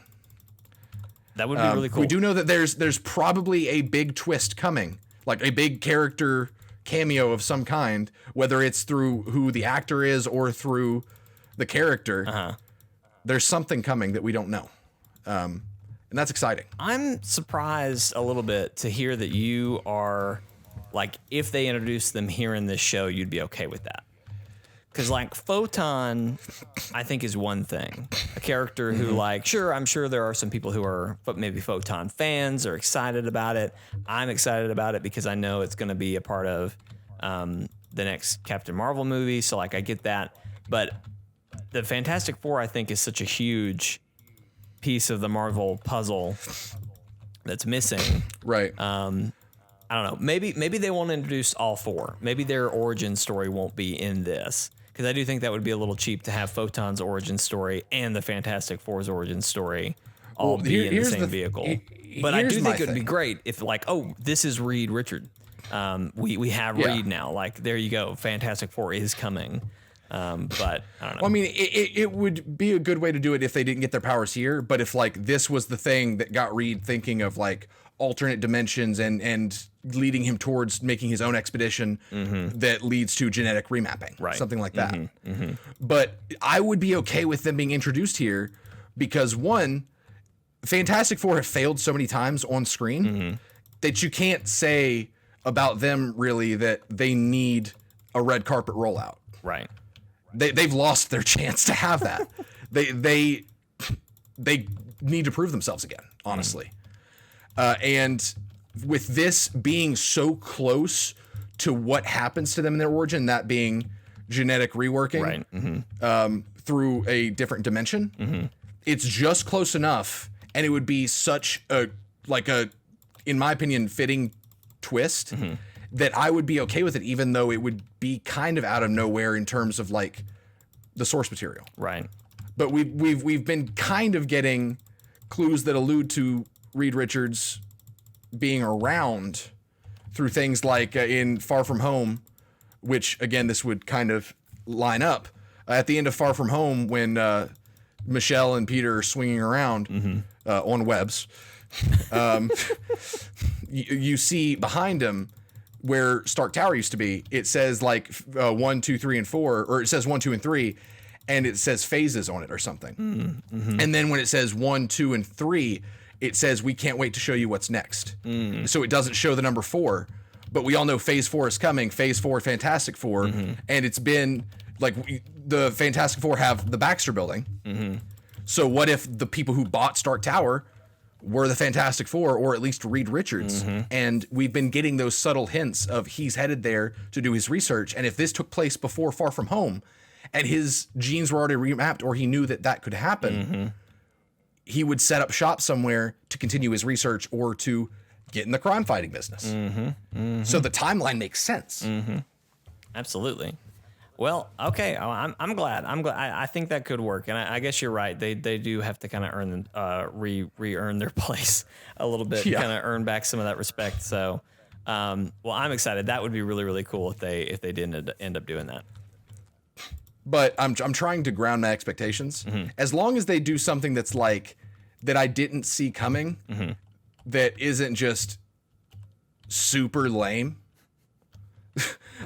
That would be really cool. We do know that there's probably a big twist coming, like a big character cameo of some kind, whether it's through who the actor is or through the character. There's something coming that we don't know. And that's exciting. I'm surprised a little bit to hear that you are like, if they introduce them here in this show, you'd be okay with that. Because like Photon, I think is one thing. A character who like, sure, I'm sure there are some people who are maybe Photon fans or excited about it. I'm excited about it because I know it's going to be a part of the next Captain Marvel movie. So like I get that. But the Fantastic Four, I think, is such a huge piece of the Marvel puzzle that's missing. Right. I don't know. Maybe they won't introduce all four. Maybe their origin story won't be in this. Because I do think that would be a little cheap to have Photon's origin story and the Fantastic Four's origin story all be in the same vehicle. But I do think it would be great if, like, oh, this is Reed Richard. We have Reed now. Like, there you go. Fantastic Four is coming. But I don't know. Well, I mean, it would be a good way to do it if they didn't get their powers here. But if, like, this was the thing that got Reed thinking of, like, alternate dimensions and leading him towards making his own expedition that leads to genetic remapping, something like that. But I would be okay with them being introduced here because, one, Fantastic Four have failed so many times on screen that you can't say about them really that they need a red carpet rollout. Right. They've lost their chance to have that. they need to prove themselves again, honestly. And with this being so close to what happens to them in their origin, that being genetic reworking through a different dimension, it's just close enough, and it would be such a, in my opinion, fitting twist that I would be okay with it, even though it would be kind of out of nowhere in terms of like the source material. Right. But we've been kind of getting clues that allude to Reed Richards being around through things like in Far From Home, which again, this would kind of line up at the end of Far From Home when Michelle and Peter are swinging around on webs, you see behind him where Stark Tower used to be, it says like 1, 2, 3, and 4, or it says 1, 2, and 3, and it says phases on it or something. And then when it says 1, 2, and 3, it says we can't wait to show you what's next. So it doesn't show the number 4, but we all know Phase 4 is coming. Phase 4, Fantastic Four, and it's been like the Fantastic Four have the Baxter Building. So what if the people who bought Stark Tower were the Fantastic Four, or at least Reed Richards? And we've been getting those subtle hints of he's headed there to do his research. And if this took place before Far From Home and his genes were already remapped, or he knew that that could happen, he would set up shop somewhere to continue his research or to get in the crime fighting business. So the timeline makes sense. Absolutely. Well, okay. I'm glad. I think that could work, and I guess you're right. They do have to kind of earn re-earn their place a little bit, kind of earn back some of that respect. So, well, I'm excited. That would be really, really cool if they didn't end up doing that. But I'm trying to ground my expectations. As long as they do something that's like that I didn't see coming, that isn't just super lame.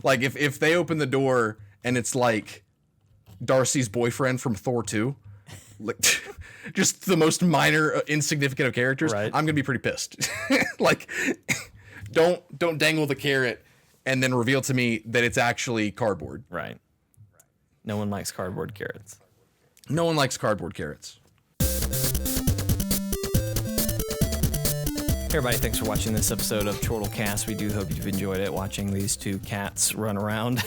Like if they open the door and it's like Darcy's boyfriend from Thor 2, like just the most minor, insignificant of characters, right. I'm gonna be pretty pissed. Like, don't dangle the carrot and then reveal to me that it's actually cardboard. Right. No one likes cardboard carrots. No one likes cardboard carrots. Hey everybody, thanks for watching this episode of Chortle Cast. We do hope you've enjoyed it, watching these two cats run around.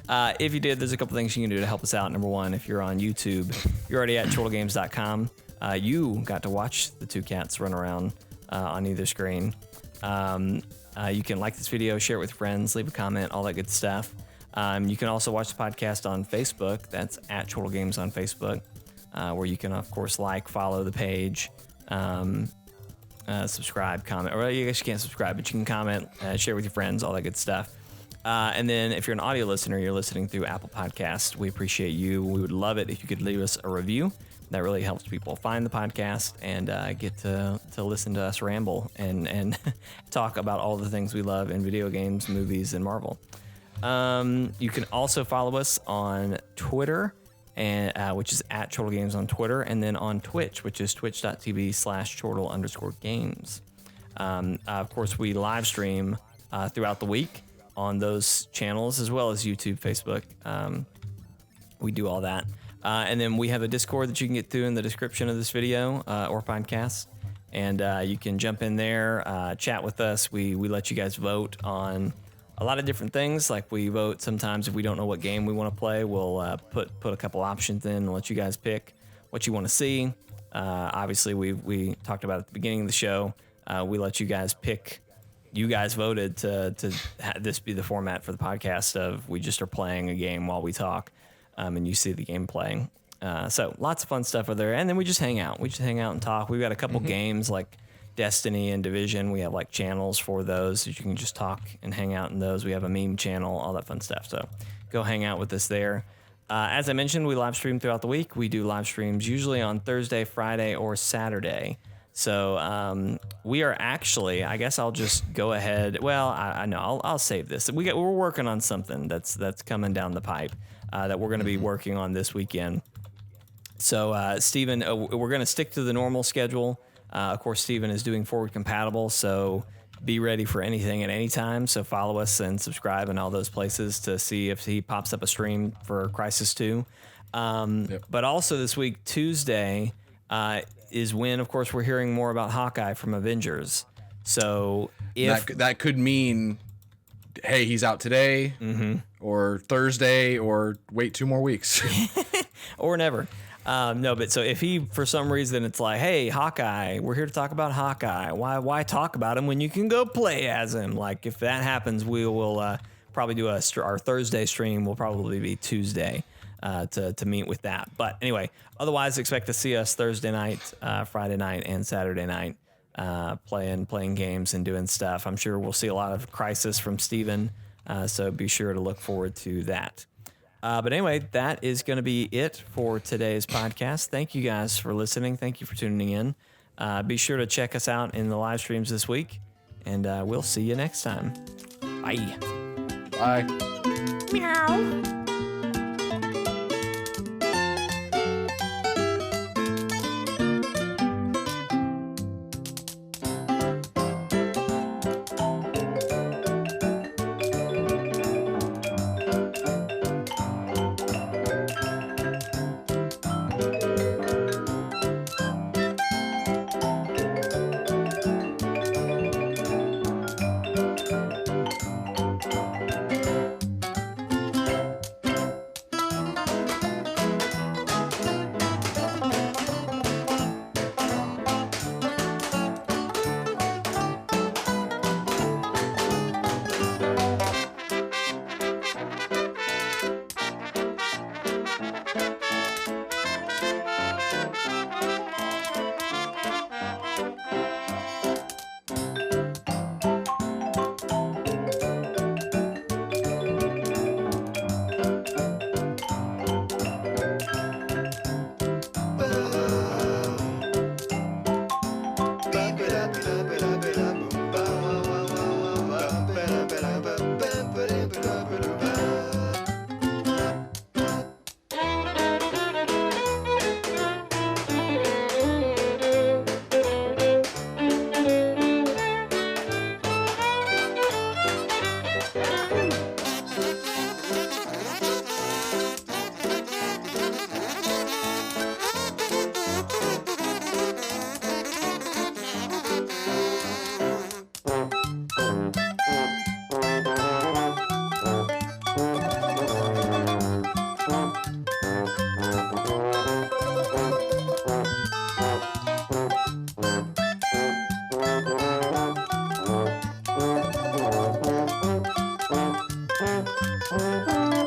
If you did, there's a couple things you can do to help us out. Number one, if you're on YouTube, you're already at chortlegames.com. You got to watch the two cats run around on either screen. You can like this video, share it with friends, leave a comment, all that good stuff. You can also watch the podcast on Facebook. That's at Chortle Games on Facebook, where you can, of course, follow the page, subscribe, comment. Or I guess you can't subscribe, but you can comment, share with your friends, all that good stuff. And then if you're an audio listener, you're listening through Apple Podcasts, we appreciate you. We would love it if you could leave us a review. That really helps people find the podcast and get to listen to us ramble and talk about all the things we love in video games, movies, and Marvel. You can also follow us on Twitter, and which is at Chortle Games on Twitter, and then on Twitch, which is twitch.tv/Chortle_games. Of course, we live stream throughout the week on those channels, as well as YouTube, Facebook. We do all that. And then we have a Discord that you can get to in the description of this video or podcast. And you can jump in there, chat with us. We let you guys vote on a lot of different things. Like we vote sometimes if we don't know what game we want to play, we'll put a couple options in and let you guys pick what you want to see. Obviously, we talked about at the beginning of the show. We let you guys pick. You guys voted to have this be the format for the podcast of we just are playing a game while we talk, and you see the game playing. So lots of fun stuff over there. And then we just hang out. We just hang out and talk. We've got a couple games like Destiny and Division. We have like channels for those so you can just talk and hang out in those. We have a meme channel, all that fun stuff. So go hang out with us there. As I mentioned, we live stream throughout the week. We do live streams usually on Thursday, Friday, or Saturday. So we are actually, I guess I'll just go ahead. Well, I know I'll save this. We're working on something that's coming down the pipe that we're going to be working on this weekend. So Steven, we're going to stick to the normal schedule. Of course, Steven is doing forward compatible, so be ready for anything at any time. So follow us and subscribe in all those places to see if he pops up a stream for Crisis 2. But also this week, Tuesday, is when, of course, we're hearing more about Hawkeye from Avengers. So if that could mean, hey, he's out today, or Thursday, or wait 2 more weeks, or never. No, but so if he, for some reason, it's like, hey, Hawkeye, we're here to talk about Hawkeye. Why talk about him when you can go play as him? Like, if that happens, we will probably do our Thursday stream will probably be Tuesday to meet with that. But anyway, otherwise, expect to see us Thursday night, Friday night, and Saturday night playing games and doing stuff. I'm sure we'll see a lot of Crisis from Steven, so be sure to look forward to that. But anyway, that is going to be it for today's podcast. Thank you guys for listening. Thank you for tuning in. Be sure to check us out in the live streams this week, and we'll see you next time. Bye. Bye. Meow. Bye.